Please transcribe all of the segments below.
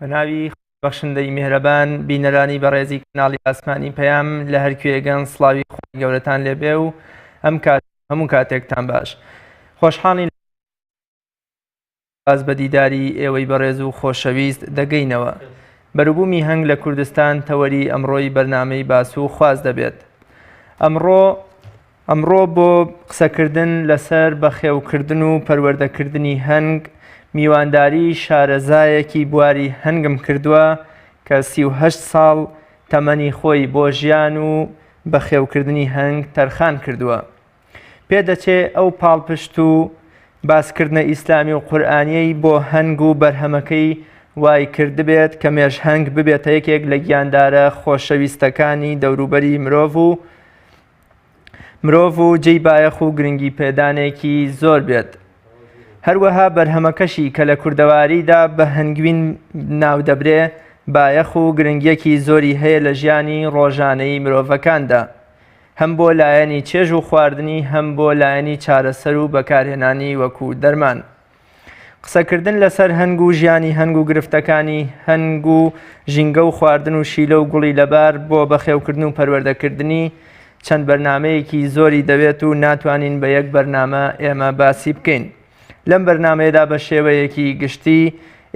بەناوی بەخشندەی میهرەبان بینەرانی بەڕێزی کەناڵی ئاسمانی پەیام لە هەرکوێگەن سڵاوی خۆی گەورەتان لێبێ و هەموو کاتێکتان باش. خۆشحاڵی باز بە دیداری ئێوەی بەڕێز و خۆشەویست دەگەینەوە. بەروبوومی هەنگ لە کوردستان تەوەری ئەمڕۆی بەرنامەی باس و خواز دەبێت. ئەمڕۆ بۆ قسەکردن لەسەر بەخێوکردن و پەروەردەکردنی هەنگ میوانداری شارەزایەکی بواری هەنگم کردووە کە 38 ساڵ تەمەنی خۆی بۆ ژیان و بەخێوکردنی هەنگ تەرخان کردووە. پێدەچێ ئەو پاڵپشت و باسکردنە ئیسلامی و قورئانیەی بۆ هەنگ و بەرهەمەکەی وای کردبێت کە مێژ هەنگ ببێتە یەکێک لە گیاندارە خۆشەویستەکانی دەوروبەری مرۆڤ و جێی بایەخ و گرنگی پێدانێکی زۆر بێت. هەروەها بەرهەمەکەشی کە لە کوردەواریدا بە هەنگوین ناو دەبرێ بایەخ و گرنگیەکی زۆری هەیە لە ژیانی ڕۆژانەی مرۆڤەکاندا، هەم بۆ لایەنی چێژ و خواردنی هەم بۆ لایەنی چارەسەر و بەکارهێنانی وەکو دەرمان. قسەکردن لەسەر هەنگ و ژیانی هەنگ و گرفتەکانی هەنگ و ژینگە و خواردن و شیلە و گوڵی لەبار بۆ بەخێوکردن و پەروەردەکردنی چەند بەرنمەیەکی زۆری دەوێت و ناتوانین بە یەک بەرنامە ئێمە باسی بکەین. لەم بەرنمەیەدا بە شێوەیەکی گشتی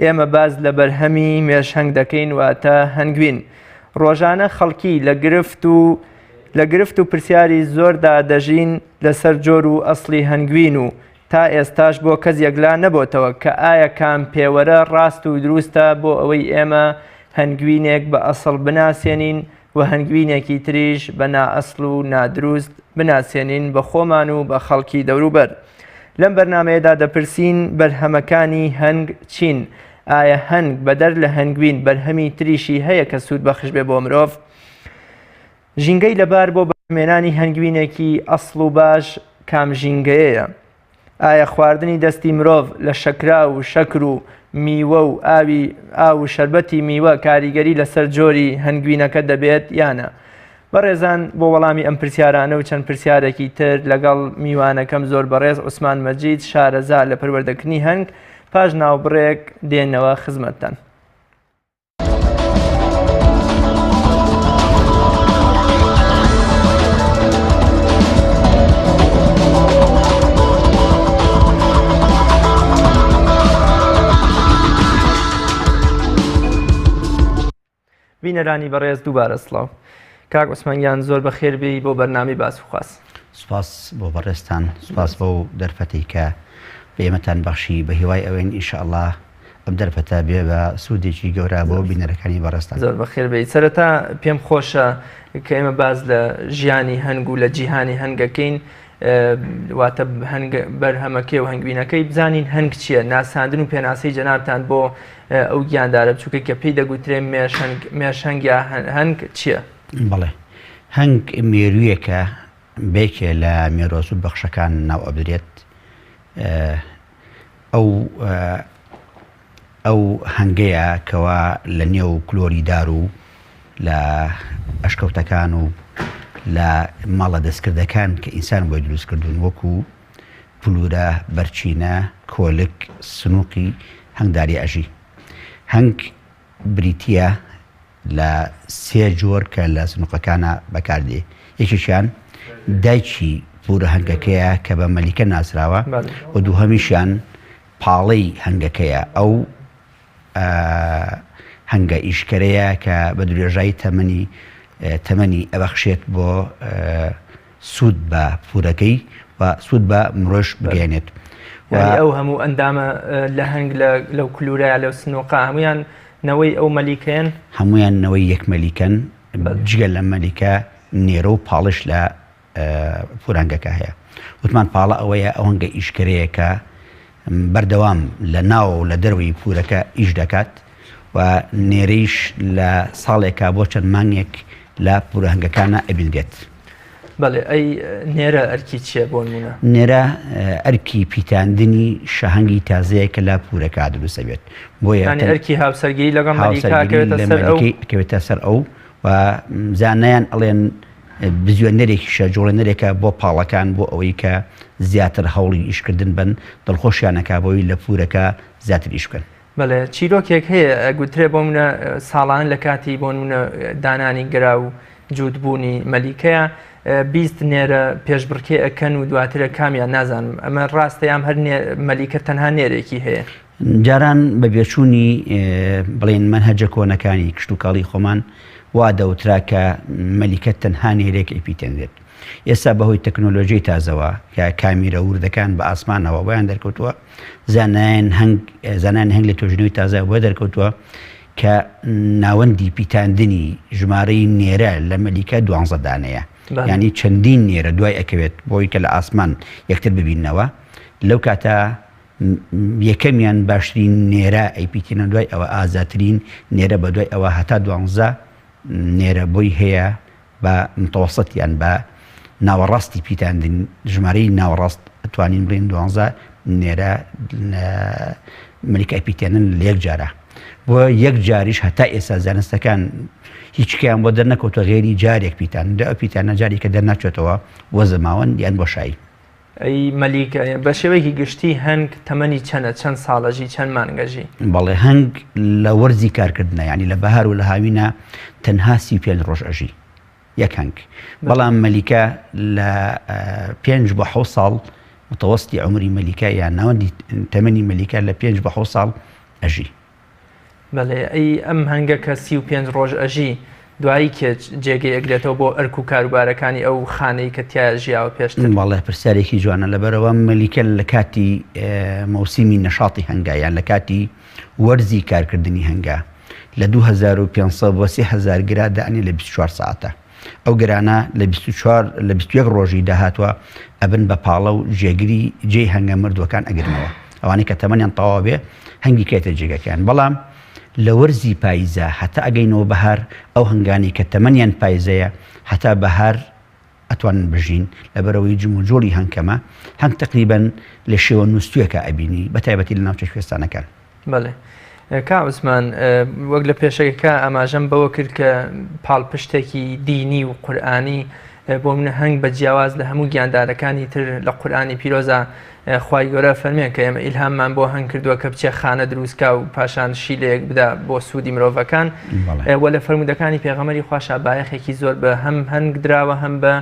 ئێمە باز لە بەرهەمی مێژ هەنگ دەکەین واتە هەنگوین. ڕۆژانە خەڵکی لە گرفت و پرسیاری زۆردا دەژین لەسەر جۆر و ئەسڵی هەنگوین و تا ئێستاش بۆ کەسێک لا نەبووتەوە کە ئایا کام پێوەرە ڕاست و دروستە بۆ ئەوەی ئێمە هەنگوینێک بە ئەسڵ بناسیێنین و هەنگوینێکی تریش بە نائەسڵ و نادروست بناسیێنین بە خۆمان و بە خەڵکی دەوروبەر. لەم بەرنمەیەدا دەپرسین بەرهەمەکانی هەنگ چین؟ ئایا هەنگ بەدەر لە هەنگوین بەرهەمی تریشی هەیە کە سوود بەخش بێ بۆ مرۆڤ؟ ژینگەی لەبار بۆ بەرهەمێنانی هەنگوینێکی ئەسڵ و باش کام ژینگەیەیە؟ ئایا خواردنی دەستی مرۆڤ لە شەکرا و شەکر و میوە و ئاو و شەربەتی میوە کاریگەری لەسەر جۆری هەنگوینەکە دەبێت یانە؟ بەڕێزان بۆ وەڵامی ئەم پرسیارانە و چەند پرسیارێکی تر لەگەڵ میوانەکەم زۆر بەڕێز عوسمان مەجید شارەزا لە پەروەردەکردنی هەنگ پاش ناوبڕێک دێنەوە خزمەتتان. بینەرانی بەڕێز دووبارە سڵاو. کاک عوسمانیان زۆر بەخێربی بۆ بەرنامەی باس و خواست. سوپاس بۆ بەڕێستان، سوپاس بۆ دەرفەتەی کە بە ئێمەتان بەخشی بە هیوای ئەوەین ئینشاءالله ئەم دەرفەتە بێ بە سوودێکی گەورە بۆ بینەرەکانی بەڕێستان. زۆر بەخێربێت. سەرەتا پێم خۆشە کە ئێمە باز لە ژیانی هەنگ و لە جیهانی هەنگەکەین واتە بەرهەمەکەی و هەنگوینەکەی بزانین هەنگ چییە، ناساندن و پێناسەی جەنابتان بۆ ئەو گیاندارە بچووکە کە پێی دەگوترێ مێژ هەنگ یا هەنگ چییە؟ بەڵێ، هەنگ مێروویەکە بێکێ لە مێرۆزوو بەخشەکان ناو ئەبدرێت. ئەو هەنگەیە کەوا لە نێو کلۆریدار و لە ئەشکەوتەکان و لە ماڵە دەستکردەکان کە ئینسان بۆی دروستکردون وەکو پلورە، بەرچینە، کۆلک، سنووقی هەنگداری ئەژی. هەنگ بریتیە لە سێ جۆر کە لە سنووقەکانە بەکاردێ. یەکێکیان دایکی پورە هەنگەکەیە کە بە مەلیکە ناسراوە و دووهەمیشیان پاڵەی هەنگەکەیە، ئەو هەنگە ئیشکەرەیە کە بە درێژایی تەمەنی ئەبەخشێت بۆ سوود بە پورەکەی و سوود بە مرۆژ بگەێنێت. ئەو هەموو ئەندامە لە هەنگ لەو کلورەیە لەو سنووقە هەمویان نەوەی ئەو مەلیکەن؟ هەمویان نەوەی یەک مەلیکەن، جگە لە مەلیکە نێرە و پاڵش لە پورەنگەکە هەیە. وتمان پاڵە ئەوەیە ئەو هەنگە ئیشکەرەیە کە بەردەوام لە ناو و لە دەروی پورەکە ئیش دەکات و نێرەیش لە ساڵێکە بۆ چەند مانگێک لە پورە هەنگەکانە ئەبینرێت. بەڵێ، ئەی نێرە ئەرکی چییە بۆ نمونە؟ نێرە ئەرکی پیتاندنی شەهەنگی تازەیە کە لە پورەکە دروستە بێت. بۆیە ئەرکی هاوسەرگیری لەگەڵ مەلیکەکەوێتە سەر ئەو و زانایان ئەڵێن بزوێنەرێکیشە جوڵێنەرێکە بۆ پاڵەکان بۆ ئەوەی کە زیاتر هەوڵی ئیشکردن بن دڵخۆشیانەکە بۆی لە پورەکە زیاتر ئیش بکەن. بەڵێ چیرۆکێک هەیە گوترێ بۆ منە ساڵان لە کاتی بۆ منە دانانی گرا و جوودبوونی مەلیکەیە 20 نێرە پێشبڕکێ ئەکەن و دواترە کامیان نازانم ئەمە ڕاستە یام هەر مەلیکە تەنها نێرێکی هەیە جاران بە بێچوونی بڵێن منهەجە کۆنەکانی کشت و کاڵی خۆمان وا دەوترا کە مەلیکە تەنها نێرێک ئەیپیتێنرێت ئێستا بەهۆی تەکنۆلۆژیای تازەوە کە کامیرە وردەکان بە ئاسمانەوە بۆیان دەرکەوتووە زانایان هەنگ لە تۆژنەوەی تازە بۆ دەرکەوتووە کە ناوەندی پیتاندنی ژمارەی نێرە لە مەلیکە 12 دانەیە ینی چەندین نێرە دوای ئەکەوێت بۆی کە لە ئاسمان یەکتر ببینەوە لەو کاتە یەکەمیان باشترین نێرە ئەیپیتینە دوای ئەوە ئازاترین نێرە بە دوای ئەوە هەتا 12 نێرە بۆی هەیە بە متوسط یان بە ناوەڕاستی پیتاندن ژمارەی ناوەڕاست ئەتوانین بڵێن 12 نێرە مەلیکە ئەیپیتێنن لە یەک جارە بۆ یەک جاریش هەتا ئێستا زانستەکان هیچکیان بۆ دەرنەکەوتە غێری جارێک پیتان ئەو پیتانە جاری کە دەرناچێتەوە وە زەماوەند یان بۆشایی ئەی مەلیکە بە شێوەیەکی گشتی هەنگ تەمەنی چەندە چەند ساڵەژی چەند مانگەژی بەڵێ هەنگ لە وەرزی کارکردنە ینی لە بەهار و لە هاوینە تەنها 35 ڕۆژ ئەژی یەک هەنگ بەڵام مەلیکە لە 5 بۆ 7 ساڵ متوستی عمری مەلیکە یان ناوەندی تەمەنی مەلیکە لە 5 بۆ 7 ساڵ ئەژی بەڵێ ئەی ئەم هەنگە کە 35 ڕۆژ ئەژی دوایی کێ جێگەی ئەگرێتەوە بۆ ئەرک و کاروبارەکانی ئەو خانەی کە تیا ژیاوە پێشتر بەڵێ پرسیارێکی جوانە لەبەرەوە مەلیکە لە کاتی مەوسیمی نەشاڵی هەنگا یان لە کاتی وەرزی کارکردنی هەنگا لە 2500 بۆ 3000 گرا دەئەنێ لە 24 ساعتە ئەو گرانە لە 21 ڕۆژی داهاتوە ئەبن بە پاڵە و جێگیری جێی هەنگە مردوەکان ئەگرنەوە ئەوانەی کە تەمەنیان تەواو بێ هەنگی کێتە جێگەکەیان بەڵام لە وەرزی پاییزە هەتا ئەگەینەوە بەهار ئەو هەنگانی کە تەمەنیان پاییزەیە هەتا بەهار ئەتوانن بژین لەبەرەوەی جم و جۆڵی هەنگکەمە هەنگ تقریبەن لە شێوە نووسێکە ئەبینی بەتایبەتی لە ناوچە کوێستانەکان بەڵێ کا عوسمان وەک لە پێشەکە ئاماژەم بەوە کرد کە پاڵپشتێکی دینی و قورئانی بۆ منە هەنگ بە جیاواز لە هەموو گیاندارەکانی تر لە قورئانی پیرۆزە خوای گەورە فەرمێن کە ئێمە ئیلهاممان بۆ هەنگ کردووە کە بچێ خانە دروستکە و پاشان شیلەیەک بدا بۆ سوودی مرۆڤەکان وە لە فەرمودەکانی پێغەمبەری خواشە بایەخێکی زۆر بە هەم هەنگ درراوە هەم بە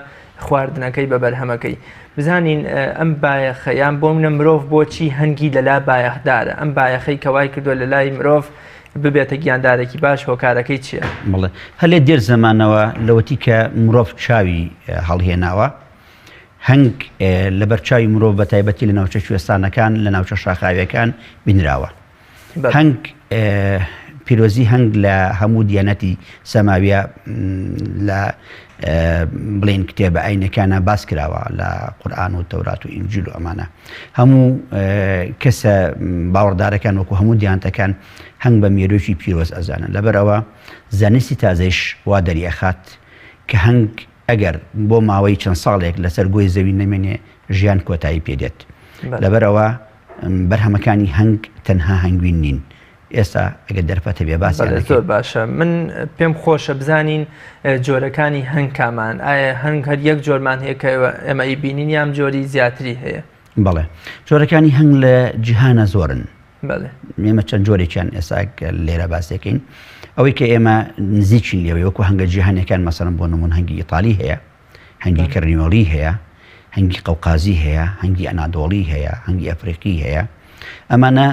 خواردنەکەی بە بەرهەمەکەی بزانین ئەم بایەخە یان بۆ منە مرۆڤ بۆچی هەنگی لەلا بایەخدارە ئەم بایەخەی کەوای کردووە لە لای مرۆڤ ببێتە گیاندارێکی باش هۆکارەکەی چییە؟ بڵێ هەلێ دێر زەمانەوە لەوەتی کە مرۆڤ چاوی هەڵهێناوە هەنگ لە بەرچاوی مرۆڤ بە تایبەتی لە ناوچە کوێستانەکان لە ناوچە شاخاویەکان بینراوە هەنگ پیرۆزی هەنگ لە هەموو دیانەتی سەماویە لە بڵێن کتێبە ئاینەکانە باس کراوە لە قورئان و تەورات و ئینجیل و ئەمانە هەموو کەسە باوەڕدارەکان وەکو هەموو دیانتەکان هەنگ بە مێرۆکی پیرۆز ئەزانن لەبەرەوە زانستی تازەیش وا دەریەخات کە هەنگ ئەگەر بۆ ماوەی چەند ساڵێک لەسەر گۆی زەوی نەمێنێ ژیان کۆتایی پێدێت لەبەرەوە بەرهەمەکانی هەنگ تەنها هەنگوین نین ئێستا ئەگەر دەرفەتە بێ باسی زۆر باشە من پێم خۆشە بزانین جۆرەکانی هەنگ کامان ئایا هەنگ هەر یەک جۆرمان هەیە کە ئێمە ئیبینین یام جۆری زیاتری هەیە بەڵێ جۆرەکانی هەنگ لە جیهانە زۆرن ئێمە چەند جۆرێکیان ئێستا لێرە باسێکین ئەوەی کە ئێمە نزیکین لێوەی وەکو هەنگە جیهانەکان مەسەڵەن بۆ نمون هەنگی ئیتالی هەیە هەنگی کەرنیۆڵی هەیە هەنگی قەوقازی هەیە هەنگی ئەنادۆڵی هەیە هەنگی ئەفریقی هەیە ئەمانە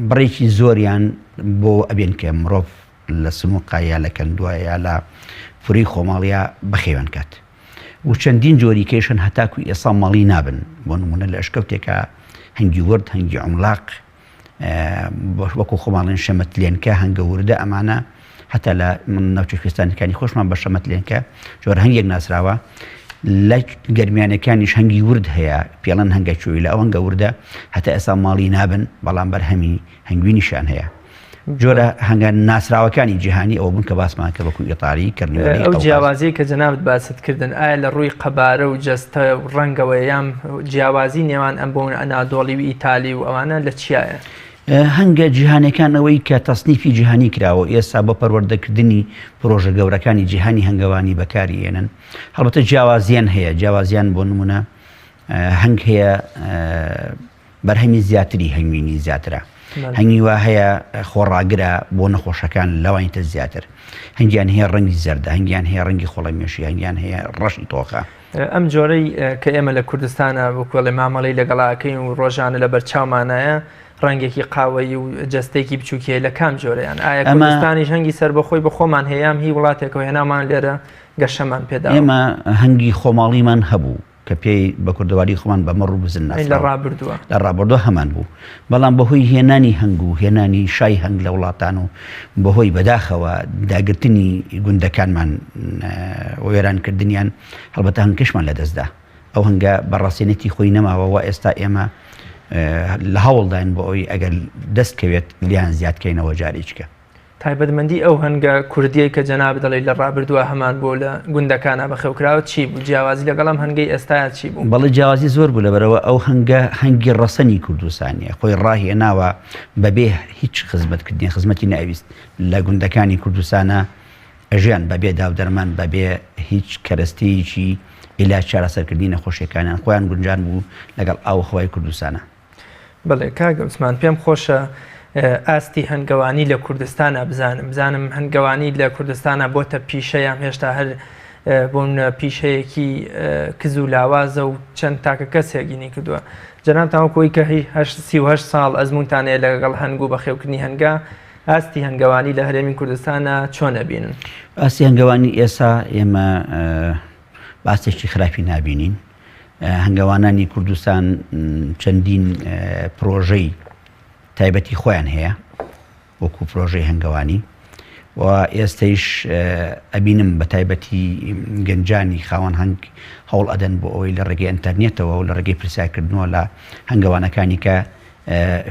بڕێکی زۆریان بۆ ئەبێن کە مرۆڤ لە سنووقایە لە کەندوایە لە فوری خۆماڵیە بەخێوان کات و چەندین جۆری کێشن هەتاکوی ئێستا ماڵی نابن بۆ نمونە لە ئەشکەوتێکە هەنگی ورد هەنگی عملاق وەکو خۆماڵێن شەمەتلێنکە هەنگە وردە ئەمانە هەتا لە ناوچە کوێستانەکانی خۆشمان بە شەمەتلێنکە جۆرە هەنگێک ناسراوە لە گەرمیانەکانیش هەنگی ورد هەیە پێڵەن هەنگە چووی لە ئەو هەنگە وردە هەتا ئێستا ماڵی نابن بەڵام بەرهەمی هەنگوینیشان هەیە جۆرە هەنگە ناسراوەکانی جیهانی ئەوە بوون کە باسمان کە وەکو ئیتالی کەرنیۆڵی ئەو جیاوازی کە جەنابەت باستکردن ئایا لە ڕووی قەبارە و جەستە و ڕەنگەوە یام جیاوازی نێوان ئەم بۆ ئەنادۆڵی و ئیتالی و ئەوانە لە چیایە؟ هەنگە جیهانەکان ئەوەی کە تەسنیفی جیهانی کراوە ئێستا بۆ پەروەردەکردنی پرۆژە گەورەکانی جیهانی هەنگەوانی بەکاری هێنن هەڵبەتە جیاوازیان هەیە جیاوازیان بۆ نمونە هەنگ هەیە بەرهەمی زیاتری هەنگوینی زیاترە هەنگی وا هەیە خۆڕاگرە بۆ نەخۆشەکان لەوانیتە زیاتر هەنگیان هەیە ڕەنگی زەردە هەنگیان هەیە ڕەنگی خۆڵەمێشی هەنگیان هەیە ڕەشی تۆخە ئەم جۆرەی کە ئێمە لە کوردستانە بکوڵێ مامەڵی لەگەڵاکەین و ڕۆژانە لە بەرچاومانایە ڕەنگێکی قاوەیی و جەستێکی بچووکێ لە کام جۆرەیان ئایا کوردستانیش هەنگی سەر بەخۆی بە خۆمان هەیەم هی وڵاتێکەوە هێنامان لێرە گەشەمان پێدا ئێمە هەنگی خۆماڵیمان هەبوو کە پێی بە کوردەواری خۆمان بە مەڕ و بزن لە ڕابردووە هەمان بوو بەڵام بەهۆی هێنانی هەنگ و هێنانی شای هەنگ لە وڵاتان و بەهۆی بەداخەوە داگرتنی گوندەکانمان وێرانکردنیان هەڵبەتە هەنگکەشمان لەدەستدا ئەو هەنگە بەڕاستێنێتی خۆی نەماوەوە ئێستا ئێمە لە هەوڵداین بۆ ئەوی ئەگەر دەستکەوێت لیان زیادکەینەوە جارێککە تایبەتمەندی ئەو هەنگە کوردیەی کە جەناب دەڵێ لە ڕابردووە هەمان بۆ لە گوندەکانە بەخێوکراوە چی بوو جیاوازی لەگەڵام هەنگەی ئێستایا چی بوو بەڵێ جیاوازی زۆر بوو لەبەرەوە ئەو هەنگە هەنگی ڕەسەنی کوردستانیە خۆی ڕاهێناوە بەبێ هیچ خزمەتکردنی خزمەتی ناویست لە گوندەکانی کوردستانە ئەژیان بەبێ داودەرمان بەبێ هیچ کەرەستەیەکی ئیلا چارەسەرکردنی نەخۆشیەکانیان خۆیان گونجان بوو لەگەڵ ئاوخەوای کوردستانە بڵێ کاگە عوسمان پێم خۆشە ئاستی هەنگەوانی لە کوردستانە بزانم هەنگەوانی لە کوردستانە بۆتە پیشەیان هێشتا هەر بۆن پیشەیەکی کز و لاوازە و چەند تاکە کەسێکینی کردووە جەناب تاوەکۆی کە 38 ساڵ ئەزمونتانەیە لەگەڵ هەنگ و بەخێوکردنی هەنگا ئاستی هەنگەوانی لە هەرێمی کوردستانە چۆنە بینن ئاستی هەنگەوانی ئێستا ئێمە باسێکی خراپی نابینین هەنگەوانانی کوردستان چەندین پرۆژەی تایبەتی خۆیان هەیە وەکو پرۆژەی هەنگەوانی و ئێستەیش ئەبینم بە تایبەتی گەنجانی خاوەن هەنگ هەوڵ ئەدەن بۆ ئەوەی لە ڕێگەی ئینتەرنێتەوە و لە ڕێگەی پرسیارکردنەوە لە هەنگەوانەکانی کە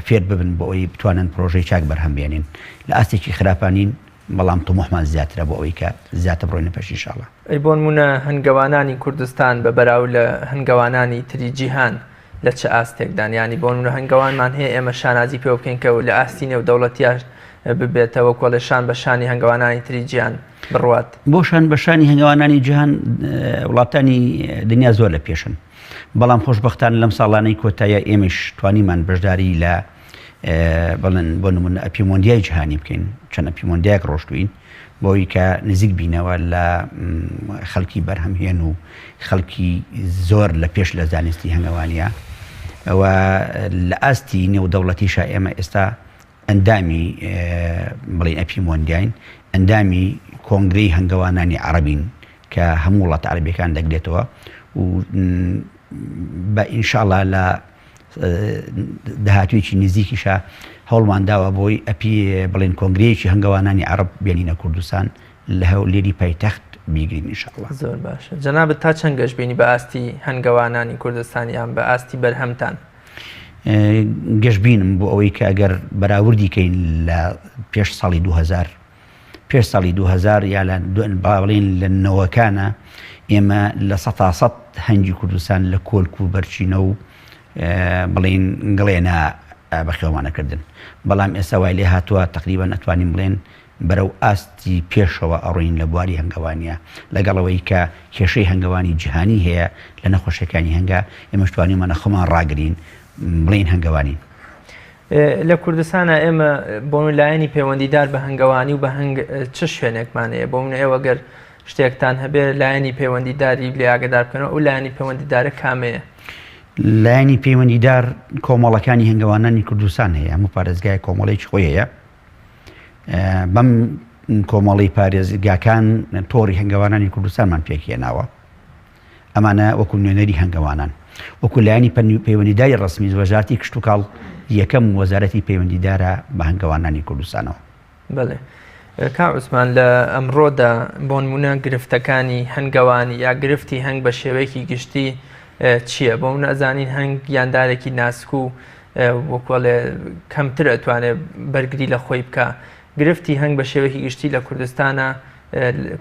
فێر ببن بۆ ئەوی بتوانن پرۆژەی چاک بەرهەمبێنین لە ئاستێکی خراپانین بەڵام تۆمۆحمان زیاترە بۆ ئەوەی کە زیاتر بڕۆینە پێش ئینشاڵڵا ئەی بۆ نمونە هەنگەوانانی کوردستان بە بەراو لە هەنگەوانانی تری جیهان لە چه ئاستێکدان ینی بۆ نمونە هەنگەوانمان هەیە ئێمە شانازی پێ بکەین کە لە ئاستی نێودەوڵەتیاش ببێتەوە کۆلەشان بە شانی هەنگەوانانی تری جیهان بڕوات بۆشان بە شانی هەنگەوانانی جیهان وڵاتانی دنیا زۆر لە پێشن بەڵام خۆشبەختانە لەم ساڵانەی کۆتایە ئێمەش توانیمان بەشداری لە بڵێن بۆ نمونە ئەپیمۆندیای جیهانی بکەین چەند ئەپیمۆندیاک ڕۆشتوین بۆی کە نزیک بینەوە لە خەڵکی بەرهەمهێن و خەڵکی زۆر لە پێش لە زانستی هەنگەوانیە ئەوە لە ئاستی نێودەوڵەتیشە ئێمە ئێستا ئەندامی بڵێن ئەپیمۆندیاین ئەندامی کۆنگرەی هەنگەوانانی عەرەبین کە هەموو وڵاتە عەرەبیەکان دەگرێتەوە و بە ئینشاءڵڵا لە داهاتوویەکی نزیکیشە هەوڵمان داوە بۆی ئەپی بڵێن کۆنگرەیەکی هەنگەوانانی عەرەب بێنینە کوردستان لە هەولێری پایتەخت بیگرین ئینشاءڵڵا زۆر باشە جەنابەت تا چەند گەشت بینی بە ئاستی هەنگەوانانی کوردستان یان بە ئاستی بەرهەمتان گەشتبینم بۆ ئەوەی کە ئەگەر بەراوردی کەین لە پێش ساڵی 2000 پێش ساڵی 2000 یا لە باڵین لە نەوەکانە ئێمە لە 100 هەنگی کوردستان لە کۆلک و بەرچینە و بڵێن گڵێنە بەخێوانەکردن بەڵام ئێستا وای لێ هاتووە تقریبا ئەتوانین بڵێن بەرەو ئاستی پێشەوە ئەڕۆین لە بواری هەنگەوانیە لەگەڵەوەی کە کێشەی هەنگەوانی جیهانی هەیە لە نەخۆشیەکانی هەنگا ئێمەش توانیمانە خۆمان ڕاگرین بڵین هەنگەوانین لە کوردستانە ئێمە بۆ لایەنی پەیوەندیدار بە هەنگەوانی و بە هەنگ چ شوێنێکمانەیە بۆ منە ئێوە گەر شتێکتان هەبێت لایەنی پەیوەندیداری لێ ئاگدار بکەنەوە و لایەنی پەیوەندیدارە کامەیە لایەنی پەیوەندیدار کۆمەڵەکانی هەنگەوانانی کوردستان هەیە هەموو پارێزگای کۆمەڵێکی خۆی هەیە بەم کۆمەڵی پارێزگاکان تۆڕی هەنگەوانانی کوردستانمان پێکهێناوە ئەمانە وەکو نوێنەری هەنگەوانان وەکو لایەنی پەیوەندیداری ڕسمی وەزارەتی کشت و کاڵ یەکەم وەزارەتی پەیوەندیدارە بە هەنگەوانانی کوردستانەوە بەڵێ کاک عوسمان لە ئەمڕۆدا بۆ نمونە گرفتەکانی هەنگەوانی یا گرفتی هەنگ بە شێوەیەکی گشتی چییە بۆ من ئەزانین هەنگ یاندارێکی ناسک و وەکوڵێ کەمتر ئەتوانێت بەرگری لە خۆی بکە گرفتی هەنگ بە شێوەیەکی گشتی لە کوردستانە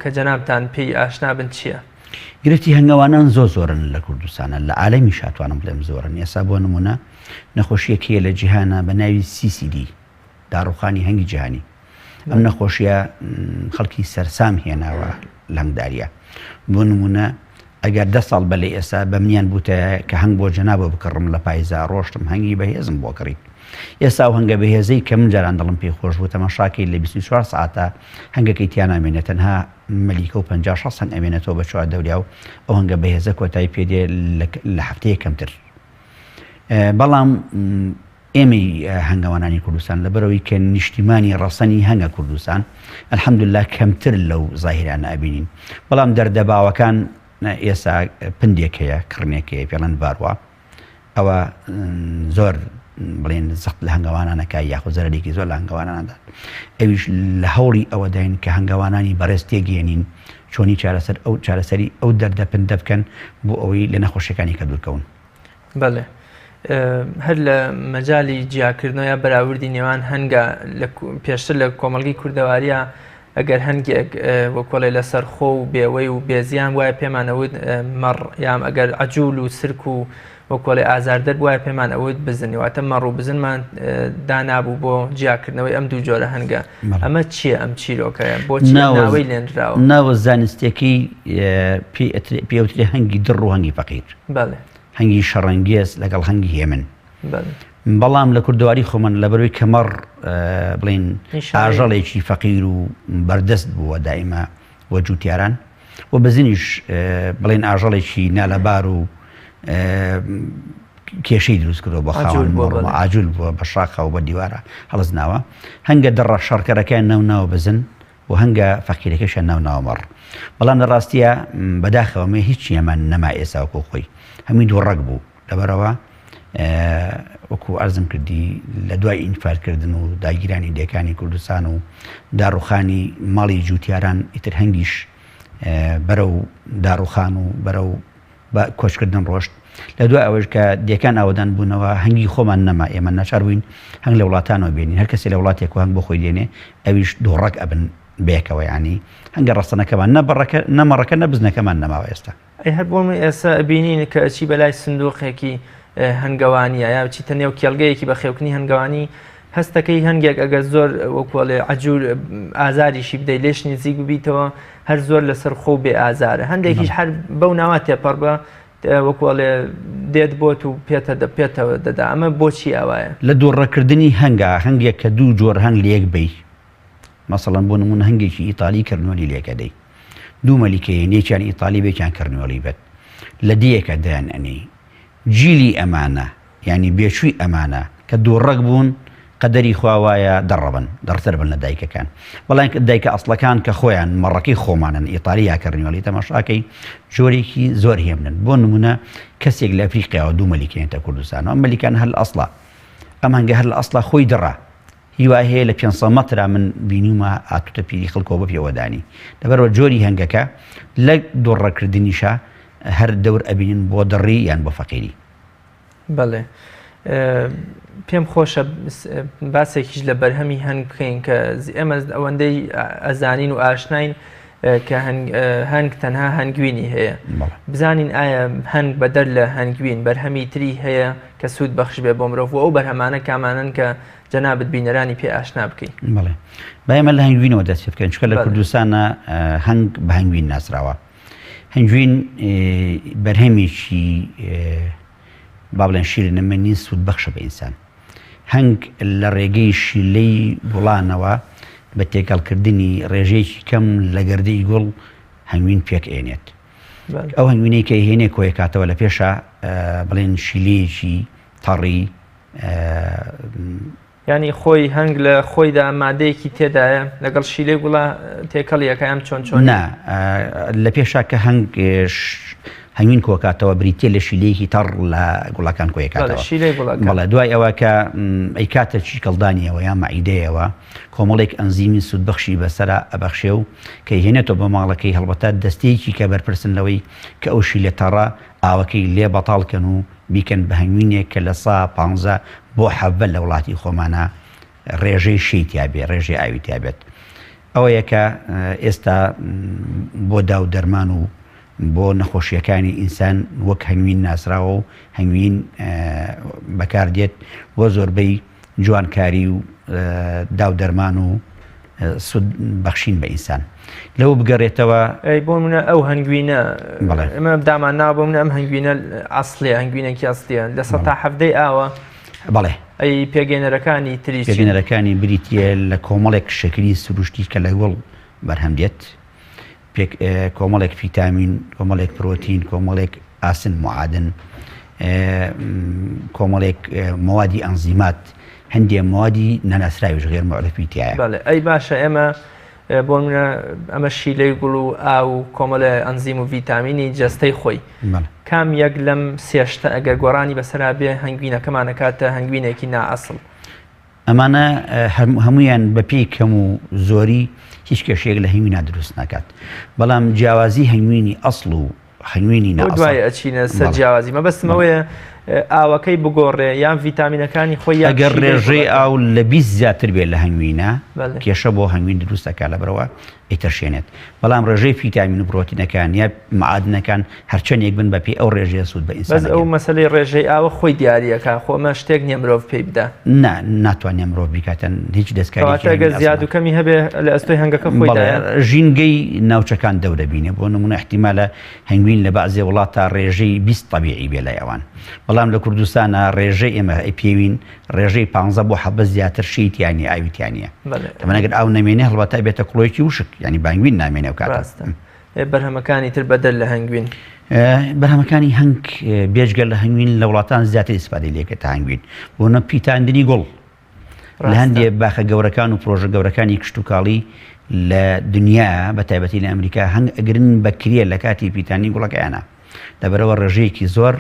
کە جەنابتان پێی ئاشنا بن چییە؟ گرفتی هەنگەوانان زۆرن لە کوردستانە لە عالەمی شاتوانم بڵێم زۆرن ئێستا بۆ نمونە نەخۆشیەکەیە لە جیهانە بە ناوی CCD داڕوخانی هەنگی جیهانی ئەم نەخۆشیە خەڵکی سەرسام هێناوە لە هەنگداریە بۆ نمونە ئەگەر 10 ساڵ بەلێ ئێستا بە منیان بوتە کە هەنگ بۆ جەنابە بکڕم لە پایزا ڕۆشتم هەنگی بەهێزم بۆ کڕی ئێستا و هەنگە بەهێزەی کە من جاران دڵم پێی خۆش بوو تەماشاکەی لە 24 ساعتە هەنگەکەی تیان ئەمێنێت تەنها مەلیکە و 50 هەنگ ئەمێنێتەوە بە چوار دەوریا و ئەو هەنگە بەهێزە کۆتایی پێدێ لە هەفتەیە کەمتر. بەڵام ئێمەی هەنگاوانانی کوردستان لەبەرەوەی کە نیشتیمانی ڕەسەنی هەنگە کوردستان ئەلحەمدوللا کەمتر لەو زاهیرانە ئەبینین. بەڵام دەردەباوەکان ئێستا پندێک هەیە کڕنێکەیە پێڵەن باروە ئەوە زۆر بڵێن زەخت لە هەنگاوانانەکە یاخۆ زەرێکی زۆر لە هەنگاواناندا ئەویش لە هەوڵی ئەوە داین کە هەنگاوانانی بەڕێز تێگەێنین چۆنی چارەسەری ئەو دەردە پندە بکەن بۆ ئەوەی لە نەخۆشیەکانی کە دوورکەون. بەڵێ هەر لە مەجای جیاکردنەوە بەراوردی نێوان هەنگە پێشتر لە کۆمەڵگەی کوردەواریە ئەگەر هەنگێک وەکۆڵی لەسەر خۆ و بێوەی و بێزیان وایە پێمانەوت مەڕ یام ئەگەر عەجوول و سرک و وەکۆڵی ئازاردەر وایە پێمان ئەوت بزنی واتە مەڕ و بزنمان دانابوو بۆ جیاکردنەوەی ئەم دوو جۆرە هەنگە. ئەمە چییە ئەم چیرۆکەیە بۆچی ناوەی لێنراوە؟ ناوە زانستێکی پێوترێ هەنگی دڕ و هەنگی فەقیر. بەڵێ هەنگی شەڕەنگێز لەگەڵ هەنگی هێمن. بەڵام لە کوردەواری خۆمان لەبەروەی کەمەڕ بڵین ئاژەڵێکی فەقیر و بەردەست بووە دائیمە وەجووتیاران و بەزنیش بڵین ئاژەڵێکی نالەبار و کێشەی دروست کردەوە بە خاوەن ئاجوول بووە بە شاخە و بە دیوارە هەڵز ناوە هەنگە دڕە شەڕکەرەکان ناو بزن و هەنگە فەقیرەکەشە ناو مەڕ. بەڵام لە ڕاستیە بەداخەوەمە هیچ ئەمان نەما ئێستا وەکو خۆی هەمووی دووڕەک بوو لەبەرەوە وەکو ئەرزم کردی لە دوای ئینفارکردن و داگیرانی دێکانی کوردستان و داڕوخانی ماڵی جووتیاران ئیتر هەنگیش بەرەو داڕوخان و بەرەو کۆچکردن ڕۆشت. لە دوای ئەوەش کە دێکان ئاوەدان بوونەوە هەنگی خۆمان نەما ئێمە ناچار بووین هەنگ لە وڵاتانەوە بێنین هەر کەسێک لە وڵاتێک و هەنگ بۆ خۆی دێنێ ئەویش دووڕەک ئەبن بێکەوە ینی هەنگە ڕاستەنەکەمان نەمەڕەکە نەبزنەکەمان نەماوە ئێستا. ئەی هەر بۆ ئێستا بینین کە ئەچی بەلای سندوقێکی هەنگەوانیە یا چیتە نێو کێڵگەیەکی بە خێوکنی هەنگەوانی هەستەکەی هەنگێک ئەگەر زۆر وەکوڵێ عەجوول ئازاریشی بدەیت لێش نزیک ببیتەوە هەر زۆر لەسەر خۆ بێ ئازارە هەندێکیش هەر بەو ناوە تێپەڕ بە وەکوڵێ دێت بۆت و پێتەوە دەدا ئەمە بۆچی ئەوایە؟ لە دووڕەکردنی هەنگێک کە دوو جۆر هەنگ لەیەک بی مەسەڵەن بۆ نمونە هەنگێکی ئیتالی کردنوەلی لێکە دەی دوو مەلیکەیە نێکیان ئیتالی بێکیان کردنوەلی بێت لە دیەکە دایان ئەنی جیلی ئەمانە ینی بێچووی ئەمانە کە دووڕەک بوون قەدەری خواوایە دەڕەبن دەڕتر بن لە دایکەکان بەڵام دایکە ئەسڵەکان کە خۆیان مەڕەکەی خۆمانن ئیتالیا کردنوەلی تەماشاکەی جۆرێکی زۆر هێمنن بۆ نمونە کەسێک لە ئەفریقیاوە دوو مەلیکەیەتە کوردستانەوە ئەم مەلیکان هەر ئەسڵە ئەم هەنگە هەر لە ئەسڵە خۆی دڕە هیوا هەیە لە 500 مەترا من بینیمە ئاتوتە پیری خەڵکەوە بە پێوەدانی لەبەرەوە جۆری هەنگەکە لە دووڕەکردنیشە هەر دەور ئەبینن بۆ دڕی یان بۆ فەقیری. بەڵێ پێم خۆشە باسێکیش لە بەرهەمی هەنگ بکەین کە ئێمە ئەوەندەی ئەزانین و ئاشناین کە هەنگ تەنها هەنگوینی هەیە بزانین ئایا هەنگ بەدەر لە هەنگوین بەرهەمی تری هەیە کە سوود بەخش بێ بۆ مرۆڤ ئەو بەرهەمانە کامانن کە جەنابەت بینەرانی پێ ئاشنا بکەین. بەڵێ با ئێمە لە هەنگوینەوە دەست پێ بکەین چونکە لە کوردستانە هەنگ بە هەنگوین ناسراوە. هەنگوین بەرهەمێکی با بڵێن شیرینەمەنی سوود بەخشە بە ئینسان. هەنگ لە ڕێگەی شیلەی گوڵانەوە بە تێکەڵکردنی ڕێژەیەکی کەم لە گەردەی گوڵ هەنگوین پێک ئێنێت. ئەو هەنگوینەی کە هێنێ کۆیە کاتەوە لە پێشە بڵێن شیلەیەکی تەڕی ینی خۆی هەنگ لە خۆیدا مادەیەکی تێدایە لەگەڵ شیلەی گوڵا تێکەڵیەکەیان چۆن نا لە پێشا کە هەنگوین کۆکاتەوە بریتێ لە شیلەیەکی تەڕ لە گوڵەکان کۆیەکاتەوە بەڵێ دوای ئەوە کە ئەی کاتە چی کەڵدانیەوە یان مەعیدەیەوە کۆمەڵێک ئەنزیمی سوودبەخشی بەسەرا ئەبەخشێ و کە هێنێتەوە بە ماڵەکەی هەڵبەتە دەستەیەکی کە بەرپرسن لەوەی کە ئەو شیلە تەڕە ئاوەکەی لێ بەتاڵکەن و بیکەن بە هەنگوینێک کە لە 150 بۆ 70 لە وڵاتی خۆمانە ڕێژەی شیتیا بێ ڕێژەی ئاوی تیابێت. ئەوە یەکە ئێستا بۆ داو دەرمان و بۆ نەخۆشیەکانی ئینسان وەک هەنگوین ناسراوە و هەنگوین بەکاردێت بۆ زۆربەی جوانکاری و داو دەرمان و سود بەخشین بە ئینسان. لەوە بگەڕێتەوە بۆ منە ئەو هەنگوینە ئەمە دامان ناو بۆ منە ئەم هەنگوینە ئەسڵێ هەنگوینێکی ئەسڵیە لە 170 ئاوە بەڵێ ئەی پێگەێنەرەکانی تری پێگەێنەرەکانی بریتە لە کۆمەڵێک شکلی سروشتی کە لە گوڵ بەرهەم دێت کۆمەڵێک ڤیتامین، کۆمەڵێک پرۆتین، کۆمەڵێک ئاسن معادن، کۆمەڵێک موادی ئەنزیمات، هەندێک موادی نەناسراویش غێر معرفی تایە. ئەی باشە ئێمە بۆ منە ئەمە شیلەی گوڵ و ئاو کۆمەڵە ئەنزیم و ڤیتامینی جەستەی خۆی کام یەک لەم سێشتە ئەگەر گۆڕانی بەسەرا بێ هەنگوینەکەمانەکاتە هەنگوینێکی نائەسڵ. ئەمانە هەمویان بەپێی کەم و زۆری هیچ کێشەیەک لە هەنگوینا دروست ناکات، بەڵام جیاوازی هەنگوینی ئەسڵ و هەنگوینی نائەسڵ دوای ئەچینە سەر جیاوازی. مەبەستمەوەیە ئاوەکەی بگۆڕێ یان ڤیتامینەکانی خۆی ئەگەر ڕێژەی ئاو لە 20 زیاتر بێت لە هەنگوینە کێشە بۆ هەنگوین دروستەکە لەبەرەوە ئیتەرشێنێت، بەڵام ڕێژەی ڤیتامین و پرۆتینەکان یا معادنەکان هەرچەندێک بن بەپێی ئەو ڕێژەیە سوود بە ئینسان. بەس ئەو مەسەلەی ڕێژەی ئاوە خۆی دیارریەکە خۆمە شتێک نییە مرۆڤ پێی بدە. ناتوانێ مرۆڤ بیکاتەن هیچ دەستکاری ئەگەر زیاد و کەمی هەبێ لە ئەستۆی هەنگەکە خۆی ژینگەی ناوچەکان دەورەبینێ. بۆ نمونە احتیمالە هەنگوین لە بەعزێ وڵاتە ڕێژەی 20 طبیعی بێ لە ئەوان، بەڵام لە کوردستانە ڕێژەی ئێمە پێوین ڕێژەی 15 بۆ 7 زیاتر شیتیانی ئاویتیانە. ئەمەگەر ئاو نەمێنێ هەڵبەتە بێتە کڵۆیکی وشک، ینی بانگوین نامێنێ و کاتە. بەرهەمەکانی تر بەدەل لە هەنگوین بەرهەمەکانی هەنگ بێجگەل لە هەنگوین لە وڵاتان زیاتر ئیسپادەی لێکێت تا هەنگوین بۆنە پیتاندنی گوڵ لە هەندێک باخە گەورەکان و پرۆژە گەورەکانی کشت و کاڵی لە دنیا بە تایبەتی لە ئەمریکا هەنگ ئەگرن بەکرێ لە کاتی پیتانی گوڵەکەیانە، لەبەرەوە ڕێژەیەکی زۆر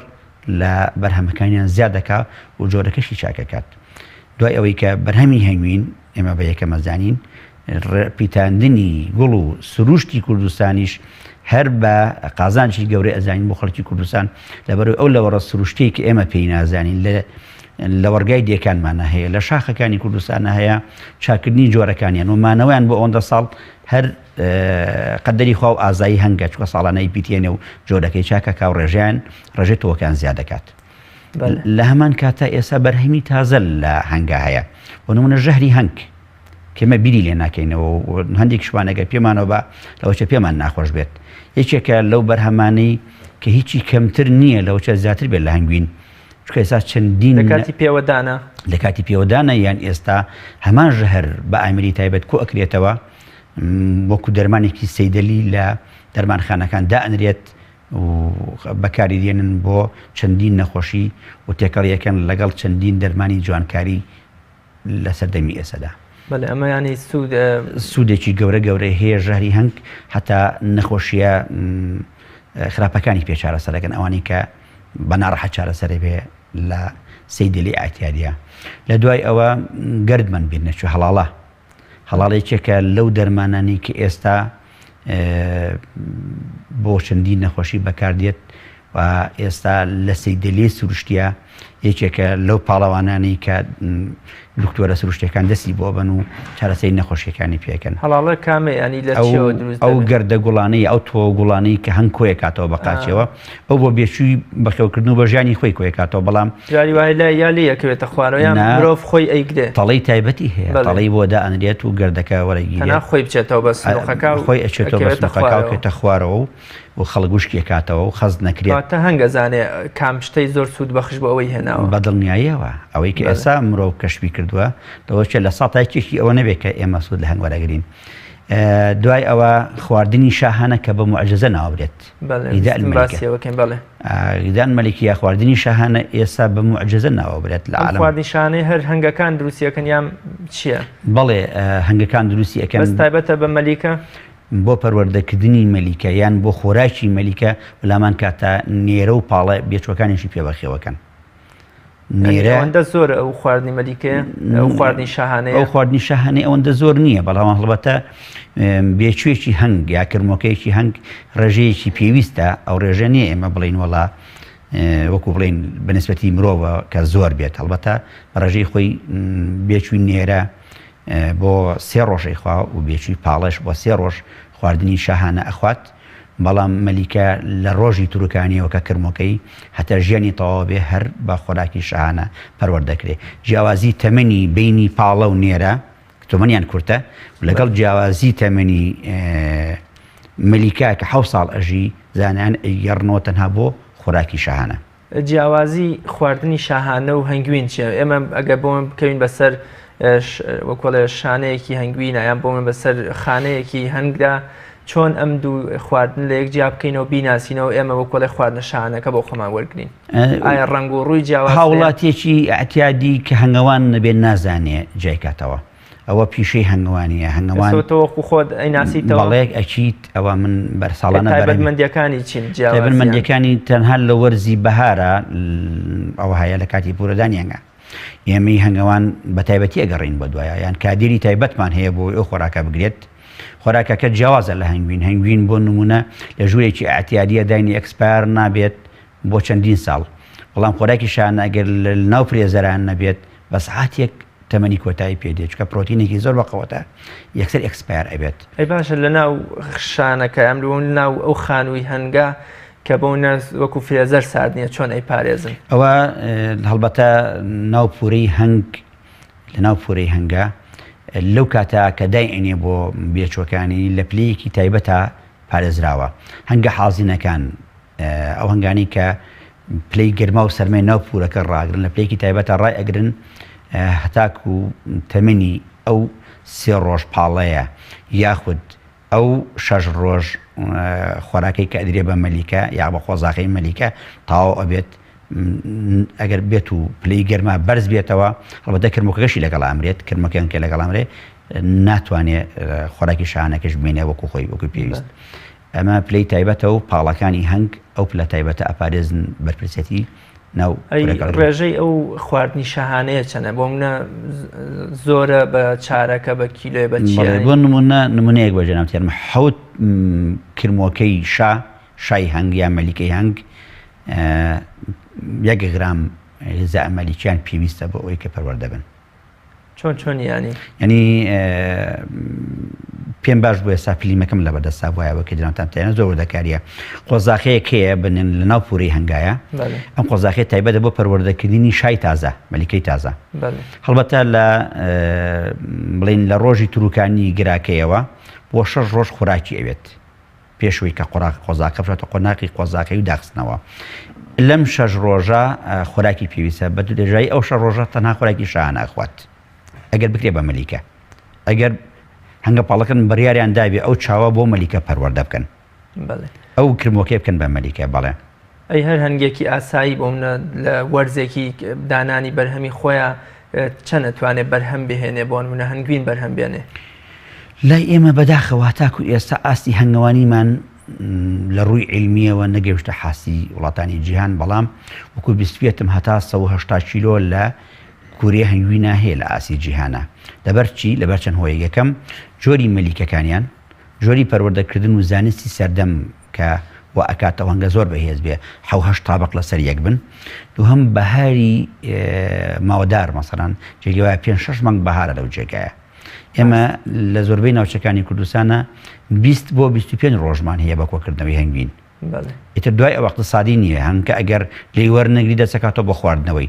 لە بەرهەمەکانیان زیاد دەکات و جۆرەکەشی چاکەکات. دوای ئەوەی کە بەرهەمی هەنگوین ئێمە بە یەکەمە زانین پیتاندنی گوڵ و سروشتی کوردستانیش هەر بە قازانشی گەورەی ئەزانین بۆ خەڵکی کوردستان، لەبەرەوەی ئەو لەوەڕە سروشتەیە کە ئێمە پێی نازانین لە وەرگای دیەکانمانە هەیە، لە شاخەکانی کوردستانە هەیە، چاکردنی جۆرەکانیان و مانەوەیان بۆ ئەوەندە ساڵ هەر قەدەری خوا و ئازایی هەنگە چوە ساڵانەی پیتێنێ و جۆرەکەی چاکە کا و ڕێژەی تۆکان زیاد دەکات. لە هەمان کاتە ئێستا بەرهەمی تازە لە هەنگە هەیە، بۆ نمونە ژەهری هەنگ کەمە بیری لێ ناکەینەوە و هەندێک شوانەگە پێمانەوە بە لەوەچە پێمان ناخۆش بێت. یەکێکە لەو بەرهەمانەی کە هیچی کەمتر نییە لەوچە زیاتر بێت لە هەنگوین، چکە ئێستا چەندین لە کاتی پێوەدانە یان ئێستا هەمان ژەهر بە ئامری تایبەت کۆ ئەکرێتەوە وەکو دەرمانێکی سەیدەلی لە دەرمانخانەکان دائەنرێت و بەکاری دێنن بۆ چەندین نەخۆشی و تێکەڵیەکەن لەگەڵ چەندین دەرمانی جوانکاری لە سەردەمی ئێسەدا. ئەمە ینی سوودێکی گەورە گەورەی هەیە ژەهری هەنگ، هەتا نەخۆشیە خراپەکانی پێ چارەسەرەکەن ئەوانی کە بە ناڕەحەت چارەسەرێ بێ لە سەیدەلی ئایتیادیە. لە دوای ئەوە گەردمان بێت نەچوو هەڵاڵێکێکە لەو دەرمانانی کە ئێستا بۆ چەندین نەخۆشی بەکاردێت و ئێستا لە سەیدەلی سروشتیە یەکێکە لەو پاڵەوانانی کە دکتۆرە سروشتەکان دەستی بۆ بن و چارەسەری نەخۆشیەکانی پێکەن. هەڵاڵە کامێ ینی لە ئەو گەردە گوڵانەی ئەو تۆ گوڵانەی کە هەنگ کۆیە کاتەوە بە قاچەوە ئەو بۆ بێچووی بەخێوکردن و بە ژیانی خۆی کۆیە کاتەوە، بەڵام جاری وای لە یالی یەکەوێتە خوارەوەیان مرۆڤ خۆی ئەیگرێ تەڵەی تایبەتی هەیە، تەڵەی بۆ دائەنرێت و گەردەکە وەرەگیرێت خۆی بچێتەوە بە سنووقەکە خۆی ئەچێتەوە بە سنووقەکەوێتە خوارەوە و خەڵگوشکی کاتەوە و خەز نەکرێت. تا هەنگە زانێ کام شتەی زۆر سوود بەخش بۆ ئەوەی هێناوە بەدڵنیاییەوە ئەوەی کە ئێستا مرۆڤ کەشفی کردووە لەوەچێت لە ساڵتایکێکی ئەوە نەبێت کە ئێمە سوود لە هەنگ وەرەگرین. دوای ئەوە خواردنی شاهانە کە بە موعجزە ناوابرێت، غیدان مەلیکی یا خواردنی شاهانە ئێستا بە موعجزە ناوابرێت لە عالەم. خواردنی شاهانەی هەر هەنگەکان دروستیەکەن یان چییە؟ بەڵێ هەنگەکان دروستی ئەەکەن، بەس تایبەتە بە مەلیکە بۆ پەروەردەکردنی مەلیکە یان بۆ خۆراکی مەلیکە ولامان کاتە نێرە و پاڵە بێچوەکانیشی پێبەخێوەکەن. ئەوەندە زۆر ئەو خواردنی مەلیکەیە، ئەو خواردنی شاهانەیە، ئەو خواردنی شاهانەی ئەوەندە زۆر نییە، بەڵام هەڵبەتە بێچوێکی هەنگ یا کرمۆکەیەکی هەنگ ڕێژەیەکی پێویستە. ئەو ڕێژە نییە ئێمە بڵین وەڵا وەکو بڵین بەنسبەتی مرۆڤە کە زۆر بێت، هەڵبەتە ڕێژەی خۆی بێچووی نێرە بۆ 3 ڕۆژەی خوا و بێچووی پاڵەش بۆ 3 ڕۆژ خواردنی شاهانە ئەخوات، بەڵام مەلیکە لە ڕۆژی تورکانیەوە کە کرمۆکەی هەتا ژیانی تەواو بێ هەر بە خۆراکی شاهانە پەروەردەکرێت. جیاوازی تەمەنی بینی پاڵە و نێرە تۆمەنیان کورتە لەگەڵ جیاوازی تەمەنی مەلیکا کە 7 ساڵ ئەژی زانیان گەڕنەوە تەنها بۆ خۆراکی شاهانە. جیاوازی خواردنی شاهانە و هەنگوین چیە؟ ئێمە ئەگە بۆمە بکەوین بەسەر وەکۆڵە شانەیەکی هەنگوینە یان بۆمە بەسەر خانەیەکی هەنگدا چۆن ئەم دوو خواردن لە یەک جیا بکەینەوە بیناسینەوە ئێمە وەکۆڵە خواردنە شانەکە بۆ خۆمان وەرگین ئایا ڕەنگ و ڕووی جیاواز هاوڵاتیەکی ئەتیادی کە هەنگەوان نەبێت نازانێ جایکاتەوە ئەوە پیشەی هەنگوانیە هەنگەوانتەوە خۆت ئەیناسیتەوە بەڵێک ئەچیت ئەوە من بەرساڵانە تایبەتمەندیەکانی چین تایبەتمەندیەکانی تەنها لە وەرزی بەهارە ئەوە هەیە لە کاتی پورەدانیانگە ئێمەی هەنگەوان بە تایبەتی ئەگەڕین بە دوایە یان کادێری تایبەتمان هەیە بۆ ئەو خۆراکە بگرێت خۆراکەکە جیاوازە لە هەنگوین بۆ نمونە لە ژوورێکی ئاعتیادیە داینی ئەکسپایر نابێت بۆ چەندین ساڵ بەڵام خۆراکی شانە ئەگەر لە ناو فرێزەران نەبێت بە سەعاتێک تەمەنی کۆتایی پێدێت چکە پرۆتینێکی زۆر بەقەوەتە یەکسەر ئەکسپایر ئەبێت ئەی باشە لە ناو شانەکە ئەم لەون ناو ئەو خانووی هەنگا کە بۆ ناز وەکو فرێزەر ساردنیە چۆن ئەی پارێزن ئەوە هەڵبەتە ناوپورەی هەنگ لە ناوپورەی هەنگا لەو کاتا کە دایئێنێ بۆ بێچۆکانی لە پلەیەکی تایبەتە پارێزراوە هەنگە حازینەکان ئەو هەنگانی کە پلەی گەرما و سەرمای ناوپورەکە ڕاگرن لە پلەیەکی تایبەتە ڕای ئەگرن هەتاکو تەمەنی ئەو 3 ڕۆژ پاڵەیە یاخود ئەو 6 ڕۆژ خۆراکەی کە ئەدرێ بە مەلیکە یا بە خۆزاقی مەلیکە تاوا ئەبێت ئەگەر بێت و پلەی گەرما بەرز بێتەوە هەڵبەتە کرمەکەشی لەگەڵ ئامرێت کرمەکەن کە لەگەڵ ئامرێ ناتوانێت خۆراکی شانەکەش بمێنێ وەکو خۆی وەکو پێویست ئەمە پلەی تایبەتە و پاڵەکانی هەنگ ئەو پلە تایبەتە ئەپارێزن بەرپرسەتی ناو ڕێژەی ئەو خواردنی شاهانەیە چەنە بۆ منە زۆرە بە چارەکە بە کیلۆی بە بۆ نمونەیەک بە جەنابتیارمە 7 کرمۆکەی شای هەنگ یا مەلیکەی هەنگ 1 گرام غیزا ئەمەلیکیان پێویستە بۆ ئەوەی کە پەروەردە بن چۆن ینی پێم باش بووە ساپلیمەکەم لە بەردەستا بواایەوە کە جنابتان تێنە زۆر وردەکاریە قۆزاقەیە کەیە بنێن لە ناو پوورەی هەنگایە ئەم قۆزاقی تایبەتە بۆ پەروەردەکردنی شای تازە مەلیکەی تازە هەڵبەتە لە بڵین لە ڕۆژی تروکانی گراکەیەوە بۆ 6 ڕۆژ خوراکی ئەوێت پێشوەی کە قۆزاقە بڕێتە قۆناقی قۆزاقی و داخستنەوە لەم 6 ڕۆژە خۆراکی پێویستە بە درێژایی ئەو 6 ڕۆژە تەنها خۆراکی شانە ئەخوات ئەگەر بکرێ بە مەلیکە ئەگەر هەنگە پاڵەکەن بڕیاریان دابێ ئەو چاوە بۆ مەلیکە پەروەردە بکەن ئەو کرمۆکەی بکەن بە مەلیکە بەڵێ ئەی هەر هەنگێکی ئاسایی بۆ منە لە وەرزێکی دانانی بەرهەمی خۆیان چەند نەتوانێت بەرهەم بهێنێ بۆ نمونە هەنگوین بەرهەم بێنێ لای ئێمە بەداخەوە تاکو ئێستا ئاستی هەنگەوانیمان لە ڕووی علمیەوە نەگەیشتە حاسی وڵاتانی جیهان بەڵام وەکو بیستێتم هەتا 180 کیلۆ لە کوورێ هەنگوینە هەیە لە ئاسی جیهانە لەبەر چی لەبەر چەند هۆیە یەکەم جۆری مەلیکەکانیان جۆری پەروەردەکردن و زانستی سەردەم کە و ئەکاتەوە هەنگە زۆر بەهێز بێ 7 تابق لەسەر یەک بن دووهەم بەهاری ماوەدار مەسەڵەن جێگەی وایە 5-6 مانگ بەهارە لەو جێگایە ئێمە لە زۆربەی ناوچەکانی کوردستانە 20 بۆ 25 ڕۆژمان هەیە بە کۆکردنەوەی هەنگوین ئیتر دوای ئەو اقتصادی نییە هەنگکە ئەگەر لێی وەرنەگری دەچەکاتەوە بۆ خواردنەوەی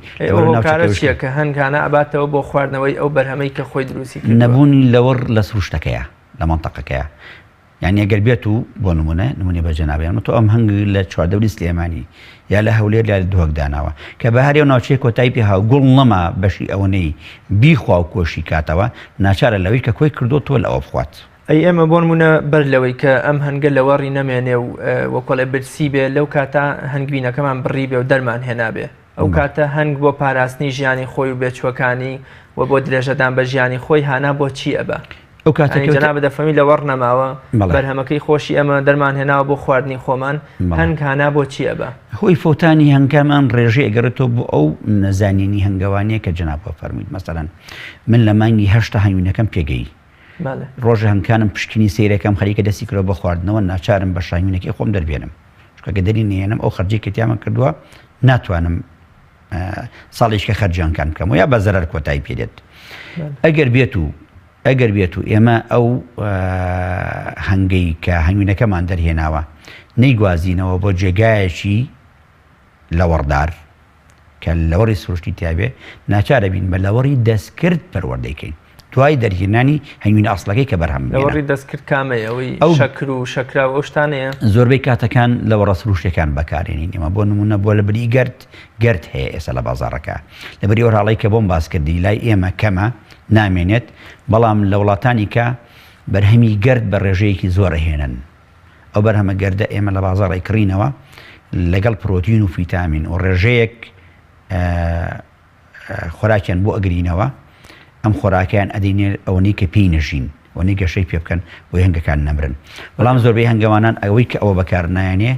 چیە کە هەنگانە ئەباتەوە بۆ خواردنەوەی ئەو بەرهەمەی کە خۆی دروستی نەبوونی لەوەڕ لە سروشتەکەیە لە منتەقەکەیە یعنی ئەگەر بێت و بۆ نمونێ بە جەنابیان تۆ ئەم هەنگ لە چواردەوری سلێمانی یا لە هەولێر یا لە دووەک داناوە کە بەهاری و ناوچەیە کۆتایی پێ هاو گوڵ نەما بەشی ئەوەنەی بیخوا و کۆشی کاتەوە ناچارە لەوەی کە کۆی کردو تۆ لە ئەوە بخوات ئەی ئێمە بۆ نمونە بەر لەوەی کە ئەم هەنگە لە وەڕی نەمێنێ و وەکۆڵێ برسی بێ لەو کاتە هەنگوینەکەمان بڕی بێ و دەرمان هێنابێ ئەو کاتە هەنگ بۆ پاراستنی ژیانی خۆی و بێچوەکانی و بۆ درێژەدان بە ژیانی خۆی هانا بۆ چی ئەبە ئەو کاتەجەنا بدەفەمی لە وەڕ نەماوە بەرهەمەکەی خۆشی ئەمە دەرمان هێناوە بۆ خواردنی خۆمان هەنگ هانا بۆ چی ئەبە هۆی فۆتانی هەنگامان ڕێژەی ئەگەڕێتەوە بۆ ئەو نەزانینی هەنگەوانیە کە جەنابە فەرموویت مەسەڵەن من لە مانگی 8 هەنگوینەکەم پێگەی ڕۆژە هەنگانم پشکنی سیرەکەم خەریکە دەستی کرۆ بە خواردنەوە ناچارم بە شاهینەکەی خۆم دەربێنم چکە دەری نێنم ئەو خەرجی کە تیامە کردووە ناتوانم ساڵیشکە خەرجیانکان بکەم و یا بە زەرەر کۆتایی پێدێت ئەگەر بێت و ئێمە ئەو هەنگەی کە هەنگوینەکەمان دەرهێناوە نەیگوازینەوە بۆ جێگایەکی لەوەڕدار کە لەوەڕی سروشتی تیاابێ ناچارە بین بە لەوەڕی دەستکرد پەروەردەیکەین دوای دەرهێنانی هەنگوین ئاسڵەکەی کە بەرهەم لەوەڕی دەستکرد کامەیە ئەوەی شەکر و شەکرا و ئەو شتانەیە زۆربەی کاتەکان لەوە ڕەسروشتەکان بەکارێنین ئێمە بۆ نمونە بۆ لە بری گرد هەیە ئێستا لە بازاڕەکە لە بەری ئۆراڵی کە بۆم باس کردی لای ئێمە کەمە نامێنێت بەڵام لە وڵاتانی کە بەرهەمی گرد بە ڕێژەیەکی زۆر هێنن ئەو بەرهەمە گەردە ئێمە لە بازاڕی کڕینەوە لەگەڵ پرۆتین و فیتامین و ڕێژەیەک خۆراکیان بۆ ئەگرینەوە ئەم خۆراکیان ئەدەینێ ئەوەی کە پێی نەژین ئەوەی گەشەی پێ بکەن بۆی هەنگەکان نەمرن بەڵام زۆربەی هەنگەوانان ئەوەی کە ئەوە بەکار نایانێ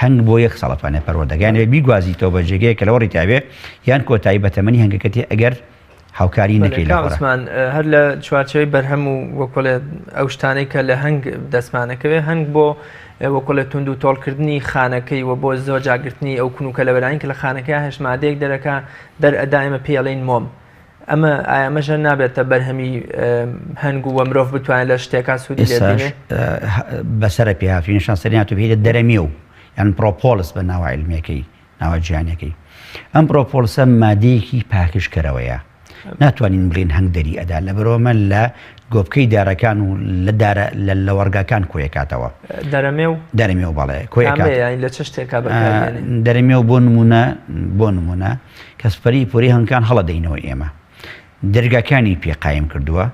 هەنگ بۆ یەک ساڵەپانێ پەروەردەگانێ بیگوازیتەوە بە جێگەیە کە لەوەڕی تابێ یان کۆتایی بەتەمەنی هەنگەکەتی ئەگەر هاوکاری نەکەی لەمان هەر لە چوارچەوەی بەرهەم و وەکۆڵێ ئەو شتانەی کە لە هەنگ دەستمانەکەوێ هەنگ بۆ وەکۆڵێ تونند و تۆڵکردنی خانەکەی و بۆ زۆر جاگرتنی ئەو کونوکە لە بەرانی کە لە خانەکەی هەشمادەیەک دەرەکە دەرئەدایمە پێڵین مۆم ئەمە ئامەژە نابێتە بەرهەمی هەنگ و مرۆڤ بتوانێت لە شتێکا سوودی لێبێنێ بەسەرە پێهاتوینشان سەریات و پێدە دەرەمی و یان پرۆپۆلس بە ناوە عیلمیەکەی ناوە جیانەکەی ئەم پرۆپۆلسە مادەیەکی پاکشکەرەوەیە ناتوانین بڵێن هەنگ دەری ئەدا لە بەرۆمە لە گۆبکەی دارەکان و لە وەرگەکان کۆیەکاتەوە دەرەمێ و بەڵێ لە چ شتێکا دەرەمێ و بۆ نمونە کەسپەری پۆری هەنگکان هەڵەدەینەوە ئێمە دەرگاکانی پێقایم کردووە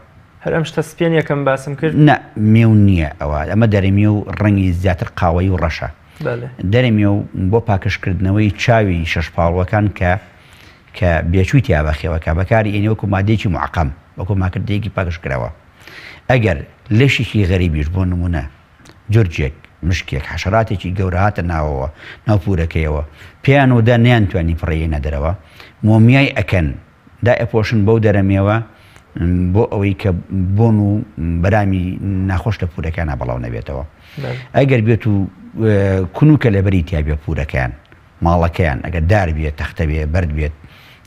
هەر ئەم شتە سپێن یەکەم باسم کرد نە مێو نییە ئەوە ئەمە دەرەمی و ڕەنگی زیاتر قاوەی و ڕەشە دەرەمی و بۆ پاکشکردنەوەی چاوی شەشپاڵوەکان کە بێچووی تیا بەخێوەکە بەکاری ئێنێ وەکو مادەیەکی معقەم وەکو ماکردەیەکی پاکشکراوە ئەگەر لەشێکی غەریبیش بۆ نمونە جورجێک مشکێک حەشەراتێکی گەورە هاتە ناوەوە ناوپورەکەیەوە پێیان ودا نیانتوانی فڕێنە دەرەوە مۆمیای ئەکەن دا ئەپۆشن بەو دەرەمێوە بۆ ئەوەی کە بۆن و بەرامی ناخۆش لە پورەکانە بەڵاو نەبێتەوە ئەگەر بێت و کونوکە لەبەری تیابێ پورەکەیان ماڵەکەیان ئەگەر دار بێت تەختە بێ بەرد بێت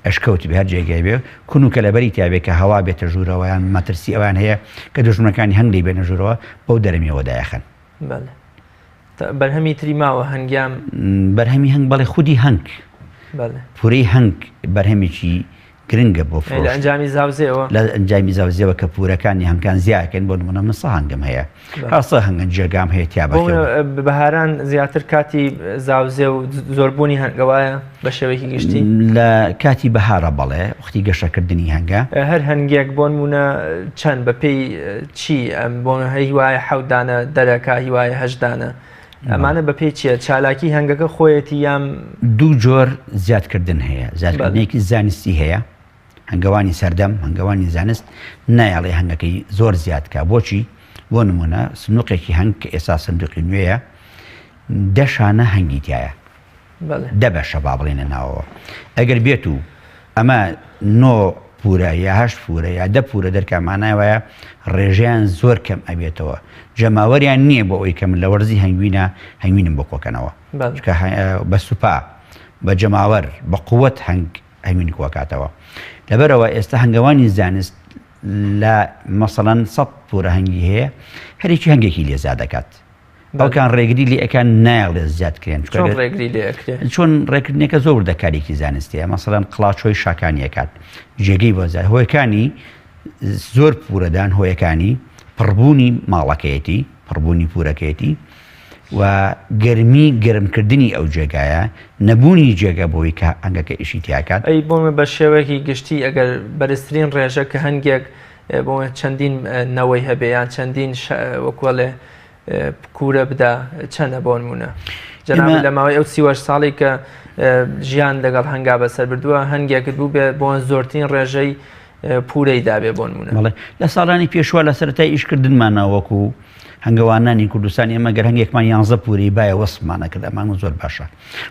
ئەشکەوت بە هەر جێگای بێ کونوکە لەبەری تیابێت کە هەوا بێتە ژوورەوەیان مەترسی ئەوان هەیە کە دژمنەکانی هەنگی بێنە ژوورەوە بەو دەرەمیەوە دایەخەن بەرهەمی تری ماوە هەنگیام بەرهەمی هەنگ بەڵێ خودی هەنگ پورەی هەنگ بەرهەمێکی گرنگە بۆ لە ئەنجامی زاوزێەوە لە ئەنجامی زاوزێەوە کە پورەکانی هەنگان زیاکەن بۆ نمونە من سە هەنگم هەیە ڕاستە هەنگەن جێگام هەیە تیا بەهاران زیاتر کاتی زاوزێ و زۆربوونی هەنگەوەیە بە شێوەیەکی گشتی لە کاتی بەهارە بەڵێ وقتی گەشەکردنی هەنگە هەر هەنگێک بۆ نمونە چەند بەپێی چی بۆ هیوایە حەودانە دەرەکە هیوایە هەشدانە ئەمانە بەپێی چیە چالاکی هەنگەکە خۆیەتی یام دوو جۆر زیادکردن هەیە زیادکردنێکی زانستی هەیە هەنگەوانی سەردەم هەنگەوانی زانست نایڵێ هەنگەکەی زۆر زیادکە بۆچی بۆ نمونە سنووقێکی هەنگ کە ئێستا سندوقی نوێیە دەشانە هەنگی تایە دە بەشە با بڵێنە ناوەوە ئەگەر بێت و ئەمە نۆ پورە یا هەشت پورە یا دە پورە دەرکەمانایوەیە ڕێژیان زۆر کەم ئەبێتەوە جەماوەریان نییە بۆ ئەوی کە من لە وەرزی هەنگوینم بۆ کۆکەنەوە بە سوپا بە جەماوەر بە قووەت هەنگوینی کۆکاتەوە لەبەرەوە ئێستا هەنگەوانی زانست لە مەسەڵەن 100 پورە هەنگی هەیە هەرێکی هەنگێکی لێزا دەکات ئەوکان ڕێگری لێ ئەکان نایڵێ زیادکرێن چۆن ڕێکردنێکە زۆر دەکارێکی زانستیە مەسەڵەن قڵاچۆی شاکانیەکات جێگەی بۆزار هۆیەکانی زۆر پورەدان هۆیەکانی پڕبوونی ماڵەکەیەتی پڕبوونی پورەکەیەتی و گەرمی گەرمکردنی ئەو جێگایە نەبوونی جێگە بۆی کە هەنگەکە ئیشی تیاکات ئەی بۆمە بە شێوەیەکی گشتی ئەگەر بەرزترین ڕێژە کە هەنگێک بۆ چەندین نەوەی هەبێ یان چەندین وەکوەڵێ کوورە بدا چەندە بۆ نمونە جەناب لە ماوەی ئەو 30 ساڵی کە ژیان لەگەڵ هەنگا بەسەر بردووە هەنگێکت بوو بێ بۆ زۆرترین ڕێژەی پورەی دابێ بۆ نمونە لە ساڵانی پێشوە لە سەرەتای ئیشکردنمانەوەکو هەنگەوانانی کوردستانی ئەمە گەر هەنگێکمان 11 پوری باە وەسمانە کرد ئەمان زۆر باشە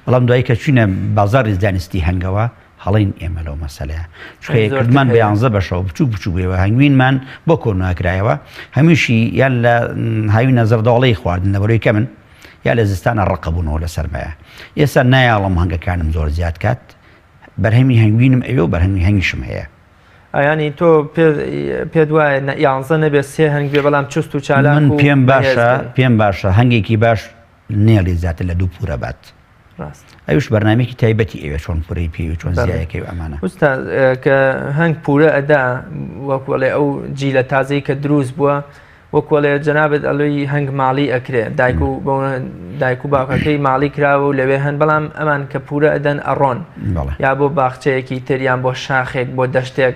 بەڵام دوایی کە چوینە بازاڕی زانستی هەنگەوە هەڵین ئێمە لەو مەسەلەیە چکردمان بە 11 بەشەوە بچوو بچوو بێەوە هەنگوینمان بۆ کۆناکرایەوە هەمیشی یان لە هاوینە زەردەوڵەی خواردن لەبەرەوەی کە من یا لە زستانە ڕقەبوونەوە لە سەرمایە ئێستا نایاڵم هەنگەکانم زۆر زیاد کات بەرهەمی هەنگوینم ئەوێ و بەرهەمی هەنگیشم هەیە ئەیانی تۆ پێ وایە 11 نەبێت 3 هەنگ بێ بەڵام چست و چالاک من پێم باشە هەنگێکی باش نێڵی زیاتر لە 2 پورە بات ئەوش بەرنامێکی تایبەتی ئەوێ چۆن پوڕی پێوی چۆن زیایەکەی ئەمانە وستا کە هەنگ پورە ئەدا وەکوڵێ ئەو جیلە تازەی کە دروست بووە وەکوڵێ جەنابەت ئەلوی هەنگ ماڵی ئەکرێ دایک و باوکەکەی ماڵی کراوە و لەوێ هەن بەڵام ئەمان کە پورە ئەدەن ئەڕۆن یا بۆ باخچەیەکی تریان بۆ شاخێک بۆ دەشتێک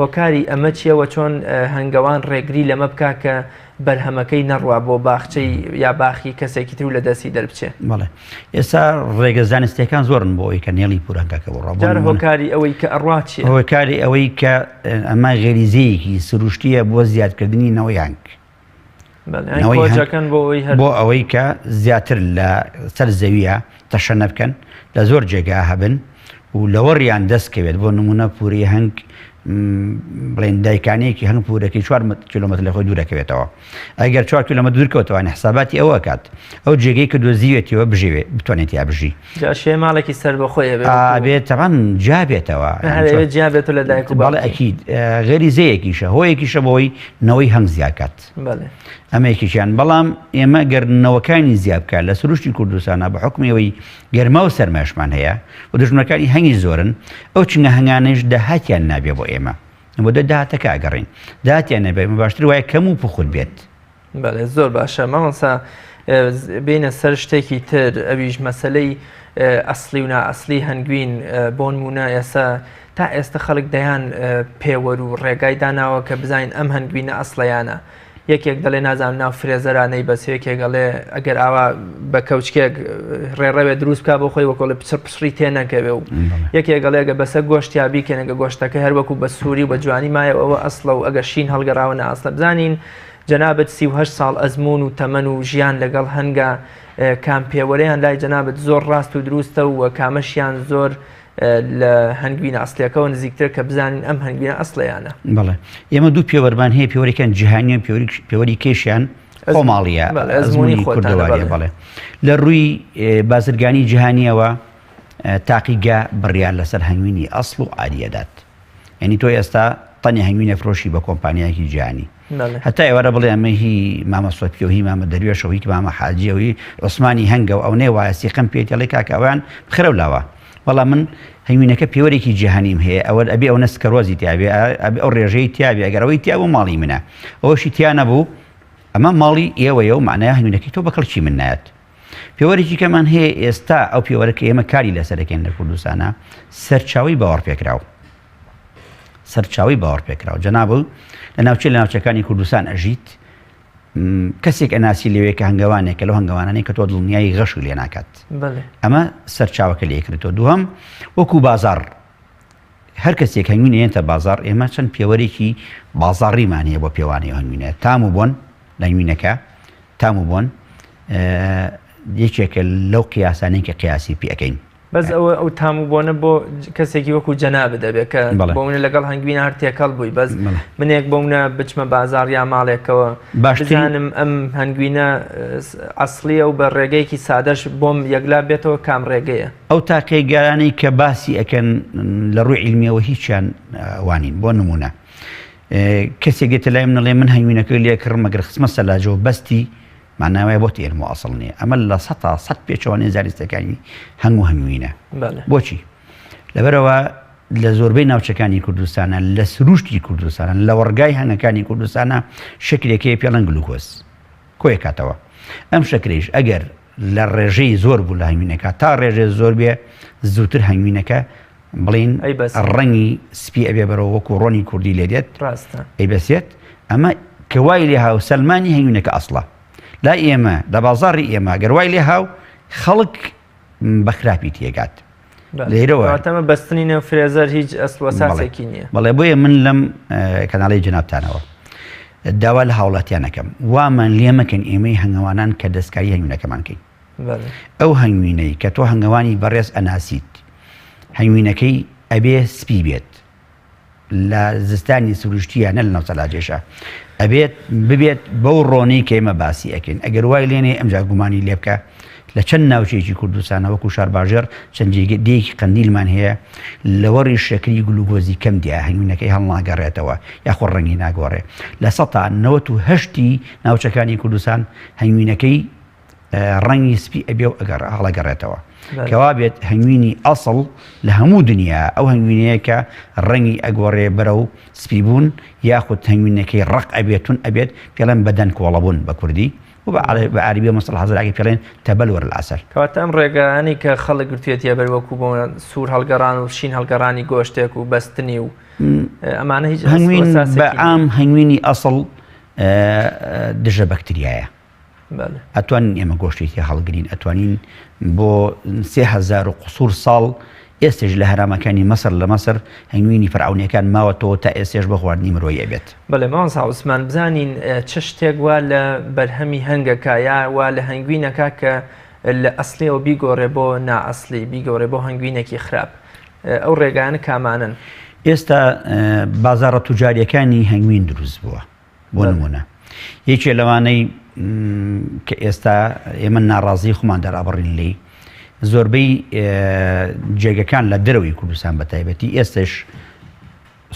هۆکاری ئەمە چیەوە چۆن هەنگەوان ڕێگری لەمە بکا کە بەرهەمەکەی نەڕوا بۆ باخچەی یا باخی کەسێکی تر لە دەستی دەربچێ بەڵێ ئێستا ڕێگە زانستیەکان زۆرن بۆ ئەوی کە نێڵی پورەنگەکە ڕۆ هۆکاری ئەوەی کە ئەڕوا چیە هۆکاری ئەوەی کە ئەمە غێریزەیەکی سروشتیە بۆ زیادکردنی نەوەی هەنگ بۆ ئەوەی کە زیاتر لە سەر زەویە تەشەنە بکەن لە زۆر جێگا هەبن و لەوەڕیان دەستکەوێت بۆ نمونە پوری هەنگ بڵێن دایکانەیەکی هەنگ پورەکەی 4 کیلۆمەتر لە خۆی دوورەکەوێتەوە ئەگەر 4 کیلۆمەتر دوورکەوتەوە حساباتی ئەوە کات ئەو جێگەی کە دۆزیوێتەوە بژێوێ بتوانێت یا بژی شێ ماڵێکی سەر بەخۆیە بێت تەمان جابێتەوە جیابێت لە دایک و باڵێ ئەکید غێریزەیەکیشە هۆیەکیشە بۆی نەوەی هەنگ زیاکات ئەمەیەکیشیان بەڵام ئێمە گەرنەوەکانی زیابکە لە سروشتی کوردستانە بە حکومیەوەی گەرما و سەرماشمان هەیە و دژمنەکانی هەنگی زۆرن ئەو چنگە هەنگانش داهاتیان نابێ بۆ ئێمە بۆ داهاتەکە ئەگەڕین داهاتیان نەبێ باشتر وایە کەم و پخود بێت زۆر باشە مامۆستا بینە سەر شتێکی تر ئەویش مەسلەی ئەسلی و نائەسلی هەنگوین بۆ نمونە تا ئێستا خەڵک دەیان پێوەر و ڕێگای داناوە کە بزانین ئەم هەنگوینە ئەسڵەیانە یەکێک دەڵێ نازانم ناو فرێزەرانەی بەس یەکێک دەڵێ ئەگەر ئاوا بە کەوچکێک ڕێڕەوێ دروست بکە بۆ خۆی وەکۆڵە پشڕی تێ نەکەوێ و یەکێک دەڵێگە بەسە گۆشتیابی کێنەگە گۆشتەکە هەر وەکو بە سووری بە جوانی مایە ئەوە ئەسڵە و ئەگەر شین هەڵگەڕاوە نائەسڵە بزانین جەنابەت 38 ساڵ ئەزمون و تەمەن و ژیان لەگەڵ هەنگا کام پێوەرەیان لای جەنابەت زۆر ڕاست و دروستە و کامەشیان زۆر لە هەنگوینە ئەسڵیەکەەوە نزیکتر کە بزانین ئەم هەنگوینە ئەسڵیانە بەڵێ ئێمە دوو پێوەرمان هەیە پێوەریکان جیهانیان پێوەری کێشیان خۆماڵیە ئەزموونی کوردەواری بەڵێ لە ڕووی بازرگانی جیهانیەوە تاقیگا بڕیار لەسەر هەنگوینی ئەسڵ و عاریەدات یعنی تۆ ئێستا تەنی هەنگوینە فرۆشی بە کۆمپانیایەکی جیهانی هەتا ئێوەرە بڵێ ئەمە هی مامە سۆپی و هی مامە دەروێشەوەی مامە حاجیەوەی عوسمانی هەنگە و ئەو نێ وایە سیقم پێێتەڵی کاکەوەیان بخرەولاوە بەڵام من هەنگوینەکە پێوەرێکی جیهانیم هەیە ئەوە ئەبێ ئەو نسکەرۆزی تیاابێ ئەو ڕێژەی تیاابێ ئەگەرەوەی تیا بۆ ماڵی منە ئەوەشی تیا نەبوو ئەمە ماڵی ئێوەیە و معنای هەنگوینەکەی تۆ بە کەڵکی من نایەت پێوەرێکی کەمان هەیە ئێستا ئەو پێوەرەکە ئێمە کاری لەسەرەکەین لە کوردستانە سەرچاوی باوەڕپێکراوە جەنابوو لە ناوچەکانی کوردستان ئەژیت کەسێک ئەناسی لەوەیە کە هەنگەوانێکە لەو هەنگەوانانەی کە تۆ دڵنیایی غەش لێ ناکات ئەمە سەرچاوەکە لێکردەوە دووەم وەکو بازار هەر کەسێک هەنگوینێنێتە بازار ئێمە چەند پێوەرێکی بازاڕیمانەیە بۆ پێوانەیە هەنگوینە تام و بۆن لە هەنگوینەکە تام و بۆن یەکێکە لەو قیاسانەی کە قیاسی پێەکەین بەس ئەو تام و بۆنە بۆ کەسێکی وەکو جەنابە دەبێت کە بۆونە لەگەڵ هەنگوینە هەر تێکەڵ بووی بەس منێک بۆونە بچمە بازار یا ماڵێکەوە باشزانم ئەم هەنگوینە ئەسڵیە و بە ڕێگەیەکی سادەش بۆم یەکلا بێتەوە کام ڕێگەیە ئەو تاقەی گەرانەی کە باسی ئەکەن لە ڕووی عیلمیەوە هیچیان وانین بۆ نمونە کەسێک دێتە لای منەڵێ من هەنگوینەکە لێ کڕ مەگەر خسمە سەلاجەوە بەستی معناوای بۆ تێرم و ئەسڵ نییە ئەمە لە 100 پێچەوانێ زانستەکانی هەنگوو هەنگوینە بۆچی لەبەرەوە لە زۆربەی ناوچەکانی کوردستانە لە سروشتی کوردستانە لە وەڕگای هەنگەکانی کوردستانە شکلێکی پێڵەن گلوکۆز کۆیە کاتەوە ئەم شکرێش ئەگەر لە ڕێژەی زۆر بوو لە هەنگوینەکە تا ڕێژێ زۆر بێ زووتر هەنگوینەکە بڵین ڕەنگی سپی ئەبێ بەرەوە وەکو ڕۆنی کوردی لێ دێت ئەیبەسێت ئەمە کە وای لێ هاو سەلمانی هەنگوینەکە ئەسڵە لا ئێمە لە بازاڕی ئێمە گەروای لێ هاو خەڵک بەخراپی تێگات لێرەوەتەمە بەستنی نێو فرێزەر هیچ ئەسڵوەساسێکی نییە بەڵێ بۆیە من لەم کەناڵی جنابتانەوە داوا لە هاوڵاتیانەکەم وامان لێمەکەن ئێمەی هەنگەوانان کە دەستکاری هەنگوینەکەمانکەین ئەو هەنگوینەی کە تۆ هەنگەوانی بەڕێز ئەناسیت هەنگوینەکەی ئەبێ سپی بێت لە زستانی سروشتیە نە لە ناو سەلاجێشە ئەبێت ببێت بەو ڕۆنەی کە ئێمە باسی ئەکەین ئەگەر وای لێنێ ئەمجا گومانی لێ بکە لە چەند ناوچەیەکی کوردستانە وەکو شارباژێر چەند دێکی قەندیلمان هەیە لەوەڕی شەکری گلوکۆزی کەم دیە هەنگوینەکەی هەڵناگەڕێتەوە یاخۆ ڕەنگی ناگۆڕێ لە 100 تا 98 ناوچەکانی کوردستان هەنگوینەکەی ڕەنگی سپی ئەبێ و هەڵەگەڕێتەوە کەوا بێت هەنگوینی ئەسڵ لە هەموو دنیا ئەو هەنگوینەیە کە ڕەنگی ئەگۆڕێ بەرە و سپی بوون یاخود هەنگوینەکەی ڕق ئەبێتون ئەبێت پێڵێن بەدەن کۆڵەبوون بە کوردی و بە عەربی مەسەڵ حەزراکی پێڵێن تەبەل وەرالعەسەر کەواتە ئەم ڕێگەیانی کە خەڵک گرتوێتە بەر وەکو بۆ سوور هەڵگەڕان و شین هەڵگەڕانی گۆشتێک و بەستنی و ئەمانە هیچ هەنگوین بە عام هەنگوینی ئەسڵ دژە بەکتریایە ئەتوانین ئێمە گۆشتێکی هەڵگرین ئەتوانین بۆ 3000 و قسوور ساڵ ئێستش لە هەرامەکانی مەسر لە مەسر هەنگوینی فەرعونیەکان ماوەتەوە تا ئێستێش بە خواردنی مرۆیی ئەبێت بەڵێ ماوەسا عوسمان بزانین چ شتێک وا لە بەرهەمی هەنگەکە یا وا لە هەنگوینەکە کە لە ئەسڵیەوە بیگۆڕێ بۆ نائەسڵی بیگۆڕێ بۆ هەنگوینێکی خراپ ئەو ڕێگانە کامانن ئێستا بازاڕە توجاریەکانی هەنگوین دروست بووە بۆ نمونە یەکێ لەوانەی کە ئێستا ئێمە ناڕازی خۆمان دەرابڕین لێ زۆربەی جێگەکان لە دەرەوەی کوردستان بە تایبەتی ئێستش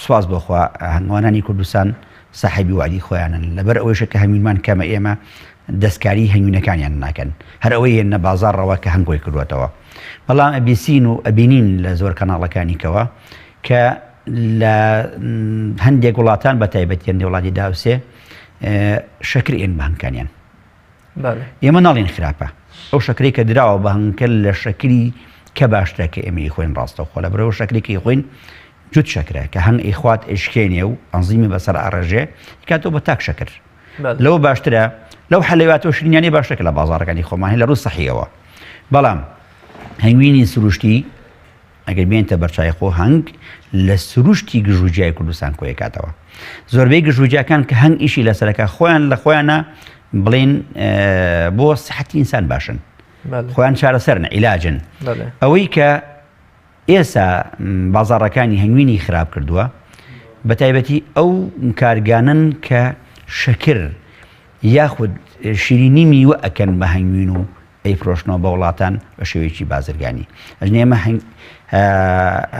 سواز بۆخوا هەنگاوانانی کوردستان ساحیبی وعدی خۆیانن لەبەر ئەوەیشە کە هەنگوینمان کەمە ئێمە دەستکاری هەنگوینەکانیان ناکەن هەر ئەوەی هێنە بازاڕەوە کە هەنگۆی کردوێتەوە بەڵام ئەبیسین و ئەبینین لە زۆر کەناڵەکانی کەوە کە لە هەندێک وڵاتان بە تایبەتی هەندێک وڵاتی داوسێ شەکر ئێن بە هەنگکانیان ئێمە ناڵێن خراپە ئەو شەکرەی کە دراوە بە هەنگکە لە شەکری کە باشترە کە ئێمە خۆین ڕاستەوخۆ لە بەرەوە شەکرێکی خۆین جوت شەکرە کە هەنگ ئیخوات ئشکێنێ و ئەنزیمی بەسەر ئاڕێژێ کاتەوە بە تاک شەکر لەوە باشترە لەو حەلەواتەوە شرینیانی باشترە لە بازاڕەکانی خۆمان لە ڕوو سەحیەوە بەڵام هەنگوینی سروشتی ئەگەر بێنتە بەرچای خۆ هەنگ لە سروشتی گژوجیای کوردستان کۆیەکاتەوە زۆربەی گژوجیاکان کە هەنگ ئیشی لەسەرەکە خۆیان لە خۆیانە بڵێن بۆ سەحەتی ئینسان باشن خۆیان چارەسەرن عیلاجن ئەوەی کە ئێستا بازاڕەکانی هەنگوینی خراپ کردووە بە تایبەتی ئەو کارگانن کە شەکر یاخود شیرینی میوە ئەکەن بە هەنگوین و ئەیفرۆشنەوە بە وڵاتان بە شێوەیەکی بازرگانی ئەژنێ ئێمە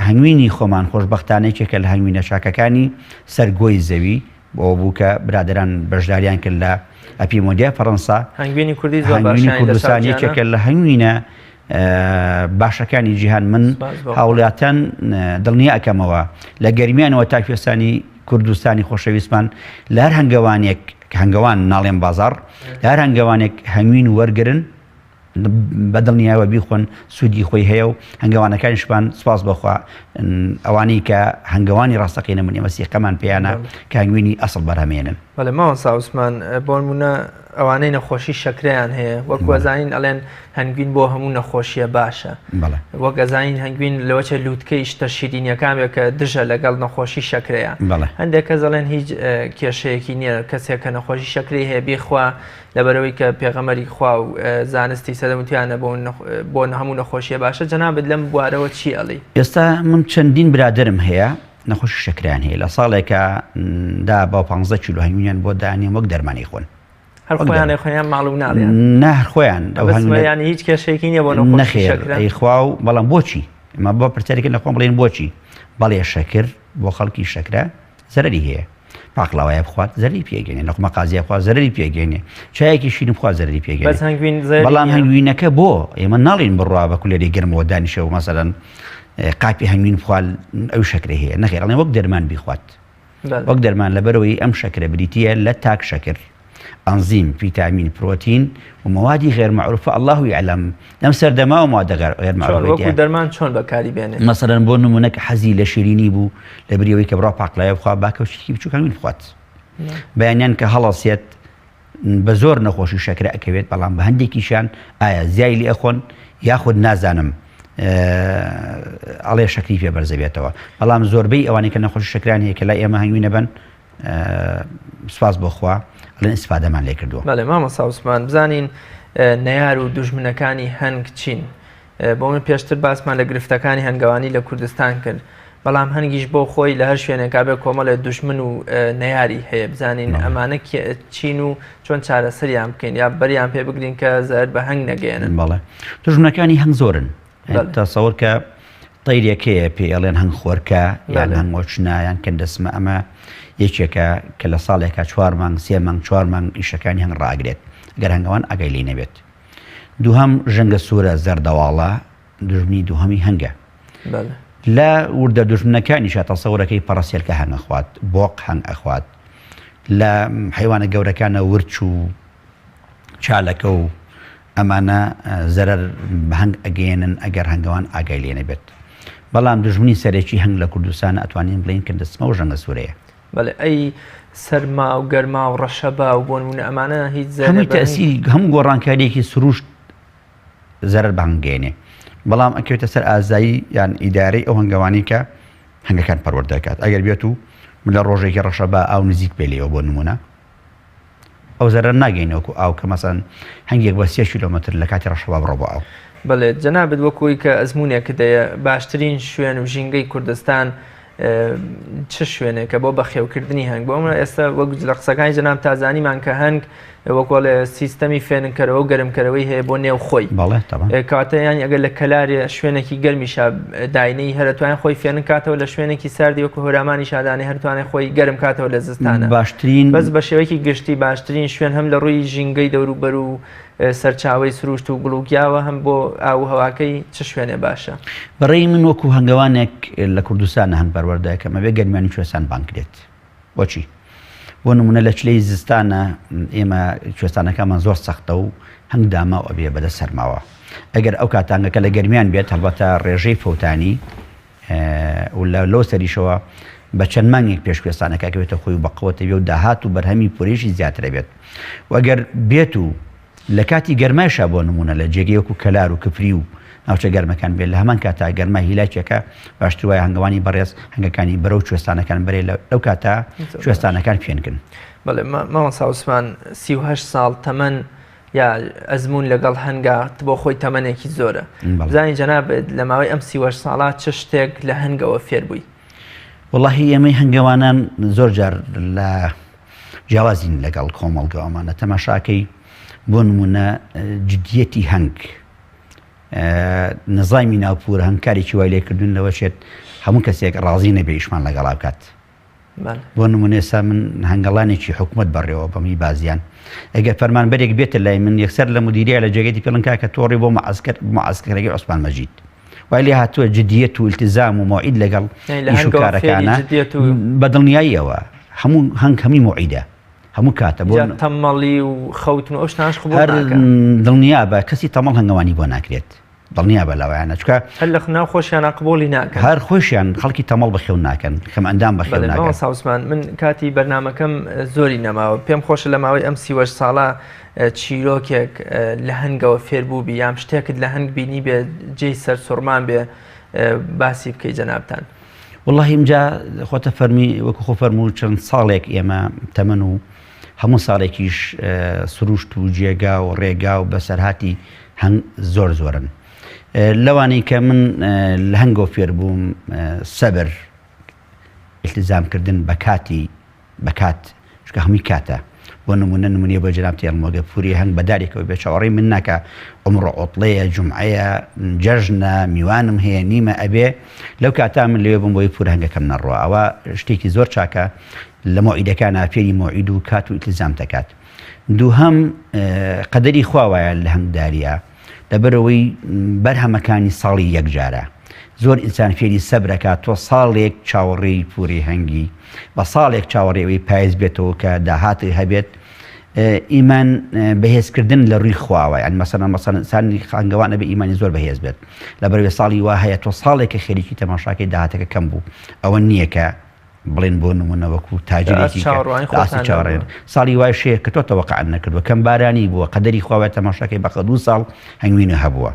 هەنگوینی خۆمان خۆشبەختانەیەکێکە لە هەنگوینە چاکەکانی سەرگۆی زەوی بۆ بوو کە برادران بەشداریان کرد لە ئەپیمۆدیا فەڕەنسا هەنگوینی کوردستان یەکێکە لە هەنگوینە باشەکانی جیهان من هاوڵاتیان دڵنیا ئەەکەمەوە لە گەرمیانەوە تا کوێستانی کوردستانی خۆشەویستمان لە هەر هەنگەوانێک هەنگەوان ناڵێن بازار لە هەر هەنگەوانێک هەنگوین وەرگرن بەدڵنیایەوە بیخۆن سوودی خۆی هەیە و هەنگەوانەکانیشمان سواز بەخوا ئەوانەی کە هەنگەوانی ڕاستەقینە من ئێمە سیقەمان پێیانە کە هەنگوینی ئەسڵ بەرهەمێنن بەڵێ ماوەسا عوسمان بۆ نمونە ئەوانەی نەخۆشی شەکرەیان هەیە وەک وەزانین ئەڵێن هەنگوین بۆ هەموو نەخۆشیە باشە وەک ئەزانین هەنگوین لەوەچە لووتکەی شتە شیرینیەکان بێت کە دژە لەگەڵ نەخۆشی شەکرەیە هەندێک کەس دەڵێن هیچ کێشەیەکی نییە کەسێک کە نەخۆشی شەکری هەیە بیخوا لەبەرەوەی کە پێغەمەری خوا و زانستی سەدەموتیانە بۆ هەموو نەخۆشیە باشە جەنابەت لەم بوارەوە چی ئەڵێ ئێستا من چەندین برادرم هەیە نەخۆشی شەکریان هەیە لە ساڵێکە دا با 15 کیلۆ هەنگوینیان بۆ دانێ وەک دەرمانی خۆن هەر خۆیان خۆیان ماڵوو ناڵێن نه خۆیان ینی هیچ کێشەیەکی نییە بۆ نەخۆشی شەکرە ئەیخوا و بەڵام بۆچی ئەمە بۆ پرسیارێکی لە خۆم بڵێن بۆچی بەڵێ شەکر بۆ خەڵکی شەکرە زەرەری هەیە پاقلاوایە بخوات زەرری پێگەێنێ نەخمە قازیە خوا زەرری پێگەێنێ چایەکی شین بخوا زەرری پێگەێنێ بەڵام هەنگوینەکە بۆ ئێمە ناڵین بڕوا بە کولێری گەرمەوە دانیشەوە مەسەلەن قاپی هەنگوین بخوال ئەو شەکرە هەیە نەخێ ئەڵێ وەک دەرمان بیخوات وەک دەرمان لەبەرەوەی ئەم شەکرە بریتیە لە تاک شەکر ئەنزیم فیتامین پرۆتین و موادی غێر معروفە الله یعلم لەم سەردەماوە مواد غێر معروفە دەرمان چۆن بەکاری بێنێ مەسەلەن بۆ نمونە کە حەزی لە شیرینی بوو لە بریەوەی کە بڕا پاقلایە بخوا باکەوشی بچووکە هەنگوین بخوات بەیانیان کە هەڵەسێت بە زۆر نەخۆشی شەکرە ئەکەوێت بەڵام بە هەندێکیشان ئایا زیای لێ ئەخۆن یاخود نازانم ئەڵێ شەکری پێ بەرزەبێتەوە بەڵام زۆربەی ئەوانەی کە نەخۆشی شەکران هەیە کە لای ئێمە هەنگوینە بن سپاس بۆخوا لەن ئیسفادەمان لێ کردووە بەڵێ مامۆستا عوسمان بزانین نەیار و دوژمنەکانی هەنگ چین بۆ من پێشتر باسمان لە گرفتەکانی هەنگاوانی لە کوردستان کرد بەڵام هەنگیش بۆ خۆی لە هەر شوێنێکا بێ کۆمەڵە دوژمن و نەیاری هەیە بزانین ئەمانە چین و چۆن چارەسەریان بکەین یا بەریان پێ بگرین کە زەر بە هەنگ نەگەێنن بەڵێ دوژمنەکانی هەنگ زۆرن تەسەوەر کە تەیرێکەیە پێ ئەڵێن هەنگ خۆرکە یان هەنگ مۆچنە یان کەندەسمە ئەمە یەکێکە کە لە ساڵێکە 4 مانگ 3 مانگ 4 مانگ ئیشەکانی هەنگ ڕاگرێت گەر هەنگەوان ئەگەی لێ نەبێت دووهەم ژەنگە سوورە زەردەواڵە دژمنی دووهەمی هەنگە لە وردە دژمنەکانیشە تەسەورەکەی پەڕەسێلکە هەنگ ئەخوات بۆق هەنگ ئەخوات لە حیوانە گەورەکانە ورچ و چالەکە و ئەمانە زەرەر بە هەنگ ئەگەێنن ئەگەر هەنگەوان ئاگای لێ نەبێت بەڵام دژمنی سەرێکی هەنگ لە کوردستانە ئەتوانین بڵین کە دەستمە و ژەنگە سوورەیە بەڵێ ئەی سەرما و گەرما و ڕەشەبا و بۆ نمونە ئەمانە هیچ هەمووی تەسیری هەموو گۆڕانکاریێکی سروشت زەرەر بە هەنگێنێ بەڵام ئەکەوێتە سەر ئازایی یان ئیدارەی ئەو هەنگەوانی کە هەنگەکان پەروەردە دەکات ئەگەر بێت و لە ڕۆژێکی ڕەشەبا ئاو نزیک پێ لێەوە بۆ نمونە ئەو زەرەر ناگەینەوەکو ئاو کە مەسەن هەنگێک بە 3 کیلۆمەتر لە کاتی ڕەشەبا بڕۆ بۆ ئاو بەڵێ جەنابەت وەکوی کە ئەزمونێک دەیە باشترین شوێن و ژینگەی کوردستان چه شوێنێک کە بۆ بەخێوکردنی هەنگ بۆ ئێستا وەک لە قسەکانی جەناب تازانیمان کە هەنگ وەکۆ لە سیستەمی فێنکەرەوە و گەرمکەرەوەی هەیە بۆ نێو خۆی کاتەیان ئەگەر لە کەلارێ شوێنێکی گەرمیشە داینەی هەرتوانین خۆی فێن کاتەوە لە شوێنێکی ساردی وەکو هۆرامانی شادانی هەرتوانێت خۆی گەرم کاتەوە لە زستانە باشترین بەس بە شێوەیەکی گشتی باشترین شوێن هەم لە ڕووی ژینگەی دەوروبەر و سەرچاوی سروشت و گوڵوگیاوە هەم بۆ ئاو هەواکەی چه شوێنێ باشە بەڕێی من وەکو هەنگەوانێک لە کوردستانە هەن پەروەردەکەمە بێ گەرمیانی کوێستان بانکرێت بۆچی بۆ نمونە لە چلەی زستانە ئێمە کوێستانەکەمان زۆر سەختە و هەنگ داما و ئەبێ بەدە سەرماوە ئەگەر ئەو کاتانگەکە لە گەرمیان بێت هەڵبەتە ڕێژەی فەوتانی و لەو سەریشەوە بە چەند مانگێک پێش کوێستانەکە بێتە خۆی و بەقەوەتە بێ و داهات و بەرهەمی پۆرێژی زیاترە بێت وەگەر بێت و لە کاتی گەرمایشە بۆ نمونە لە جێگەی وەکو کەلار و کفری و ناوچە گەرمەکان بێت لە هەمان کاتا گەرمە هیلاکێکە باشتر وایە هەنگەوانی بەڕێز هەنگەکانی بەرەو کوێستانەکان بەرێ لەو کاتا کوێستانەکان فێنکن بەڵێ مامۆستا عوسمان 38 ساڵ تەمەن یا ئەزمون لەگەڵ هەنگات بۆ خۆی تەمەنێکی زۆرە بزانین جەنابێت لە ماوەی ئەم 38 ساڵات چه شتێک لە هەنگەوە فێر بووی وەڵاهی ئێمەی هەنگەوانان زۆر جار لە جیاوازین لەگەڵ کۆمەڵگەوەمانە تەماشاکەی بۆ نمونە جدیەتی هەنگ نظامی ناوپورە هەنگکارێکی وای لێکردون لەوەشێت هەموو کەسێک ڕازی نەبێ ئیشمان لەگەڵا بکات بۆ نمونە ئێستا من هەنگەڵانێکی حکومت بەڕێوە بەمی بازیان ئەگەر فەرمانبەرێک بێتە لای من یەکسەر لە مدیریە لە جێگەی پێڵنکا کە تۆڕی بۆ معسکەرەکەی عوسمان مەجید وای لێ هاتووە جدیەت و التزام و موعید لەگەڵ ئیش و کارەکانە بەدڵنیاییەوە هەموو هەنگ هەمی موعیدە هەموو کاتە بۆ تەمەڵی و خەوتن و ئەوشتانش هەر دڵنیا بە کەسی تەمەڵ هەنگەوانی بۆ ناکرێت دڵنیا بە لەوەیانە چکە هەر لە خناو خۆشیانە قبولی ناکەن هەر خۆشیان خەڵکی تەمەڵ بەخێو ناکەن کەم ئەندام بەخێو ناکەن ساوسمان من کاتی بەرنامەکەم زۆری نەماوە پێم خۆشە لە ماوەی ئەم 38 ساڵە چیرۆکێک لە هەنگەوە فێربوو بی یام شتێکت لە هەنگ بینی بێ جێی سەر سوڕمان بێ باسی بکەی جەنابتان وەڵڵاهی ئەمجا خۆتە فەرمی وەکو خۆ فەرموو چەند ساڵێک ئێمە تەمەن و هەموو ساڵێکیش سروشت و جێگا و ڕێگا و بەسەرهاتی هەنگ زۆر زۆرن لەوانەی کە من لە هەنگەوە فێر بووم سەبر التزامکردن بە کات چکە هەمووی کاتە بۆ نمونە بۆ جەناب تێڵمۆگە پوری هەنگ بەدارێکەوە بێ چاوەڕێی من ناکە عمرە ئۆتڵەیە جومعەیە جەژنە میوانم هەیە نیمە ئەبێ لەو کاتا من لێ بووم بۆی پور هەنگەکەم نەڕوە ئەوە شتێکی زۆر چاکە لە مۆعیدەکانە فێری مۆعید و کات و ئیلتزام دەکات دووهەم قەدەری خوا وایە لە هەنگداریە لەبەرەوەی بەرهەمەکانی ساڵی یەکجارە زۆر ئینسان فێری سەبرەکات تۆ ساڵێک چاوەڕێی پوری هەنگی بە ساڵێک چاوەڕێەوەی پایز بێتەوە کە داهاتی هەبێت ئیمان بەهێزکردن لە ڕووی خواوە یان مەسەڵەن هەنگەوانە بە ئیمانی زۆر بەهێز بێت لەبەرەوەی ساڵی وا هەیە تۆ ساڵێکە خێریکی تەماشاکەی داهاتەکە کەم بوو ئەوە نییە کە بڵێن بۆ نمونە وەکو تاجرێکی چاوەڕێن ساڵی وای شەیە کە تۆ تەوەقع نەکردووە کەم بارانی بووە قەدەری خواوە تەماشاکەی بەقە 2 ساڵ هەنگوینە هەبووە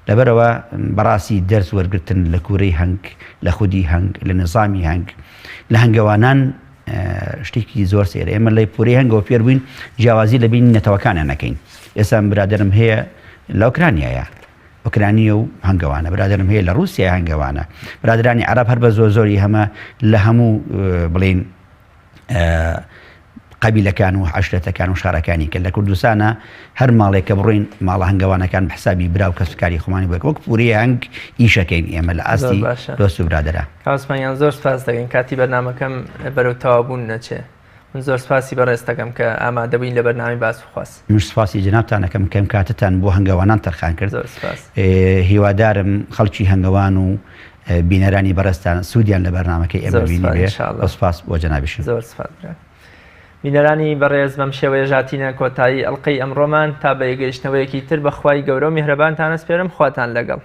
لەبەرەوە بەڕاستی دەرس وەرگرتن لە کوورەی هەنگ لە خودی هەنگ لە نظامی هەنگ لە هەنگەوانان شتێکی زۆر سێرە ئێمە لە پوری هەنگەوە فێر بووین جیاوازی لە بین نەتەوەکانە نەکەین ئێستا برادرم هەیە لە ئۆکرانیایە ئۆکرانیە و هەنگەوانە برادرم هەیە لە رووسیا هەنگەوانە برادرانی عەرەب هەر بە زۆری هەمە لە هەموو بڵین قەبیلەکان و عەشرەتەکان و شارەکانی کە لە کوردستانە هەر ماڵێک کە بڕۆین ماڵە هەنگەوانەکان بە حسابی برا و کەسبکاری خۆمانی بۆ وەک پوری هەنگ ئیشەکەین ئێمە لە ئاستی دۆست و برادرە کاسمانیان زۆر سپاس دەکەین کاتی بەرنامەکەم بەرەو تەوابوون نەچێ زۆر سپاسی بەڕێستەکەم کە ئامادەبووین لە بەرنامی باس بخواست. من سپاسی جنابتانەکەم کەم کاتتان بۆ هەنگەوانان تەرخان کرد. زۆر سپاس. هیوادارم خەڵکی هەنگەوان و بینەرانی بەڕێستان سوودیان لە بەرنامەکەی ئێمە بینی بێ. سپاس بۆ جەنابیشم. زۆر سپاس. بینەرانی بەڕێز بەم شێوەیە ژاتینە کۆتایی ئەڵقەی ئەمڕۆمان تا بە یەگەیشتنەوەیەکی تر بەخوای گەورە و میهرەبانتان ئەسپێرم خواتان لەگەڵ.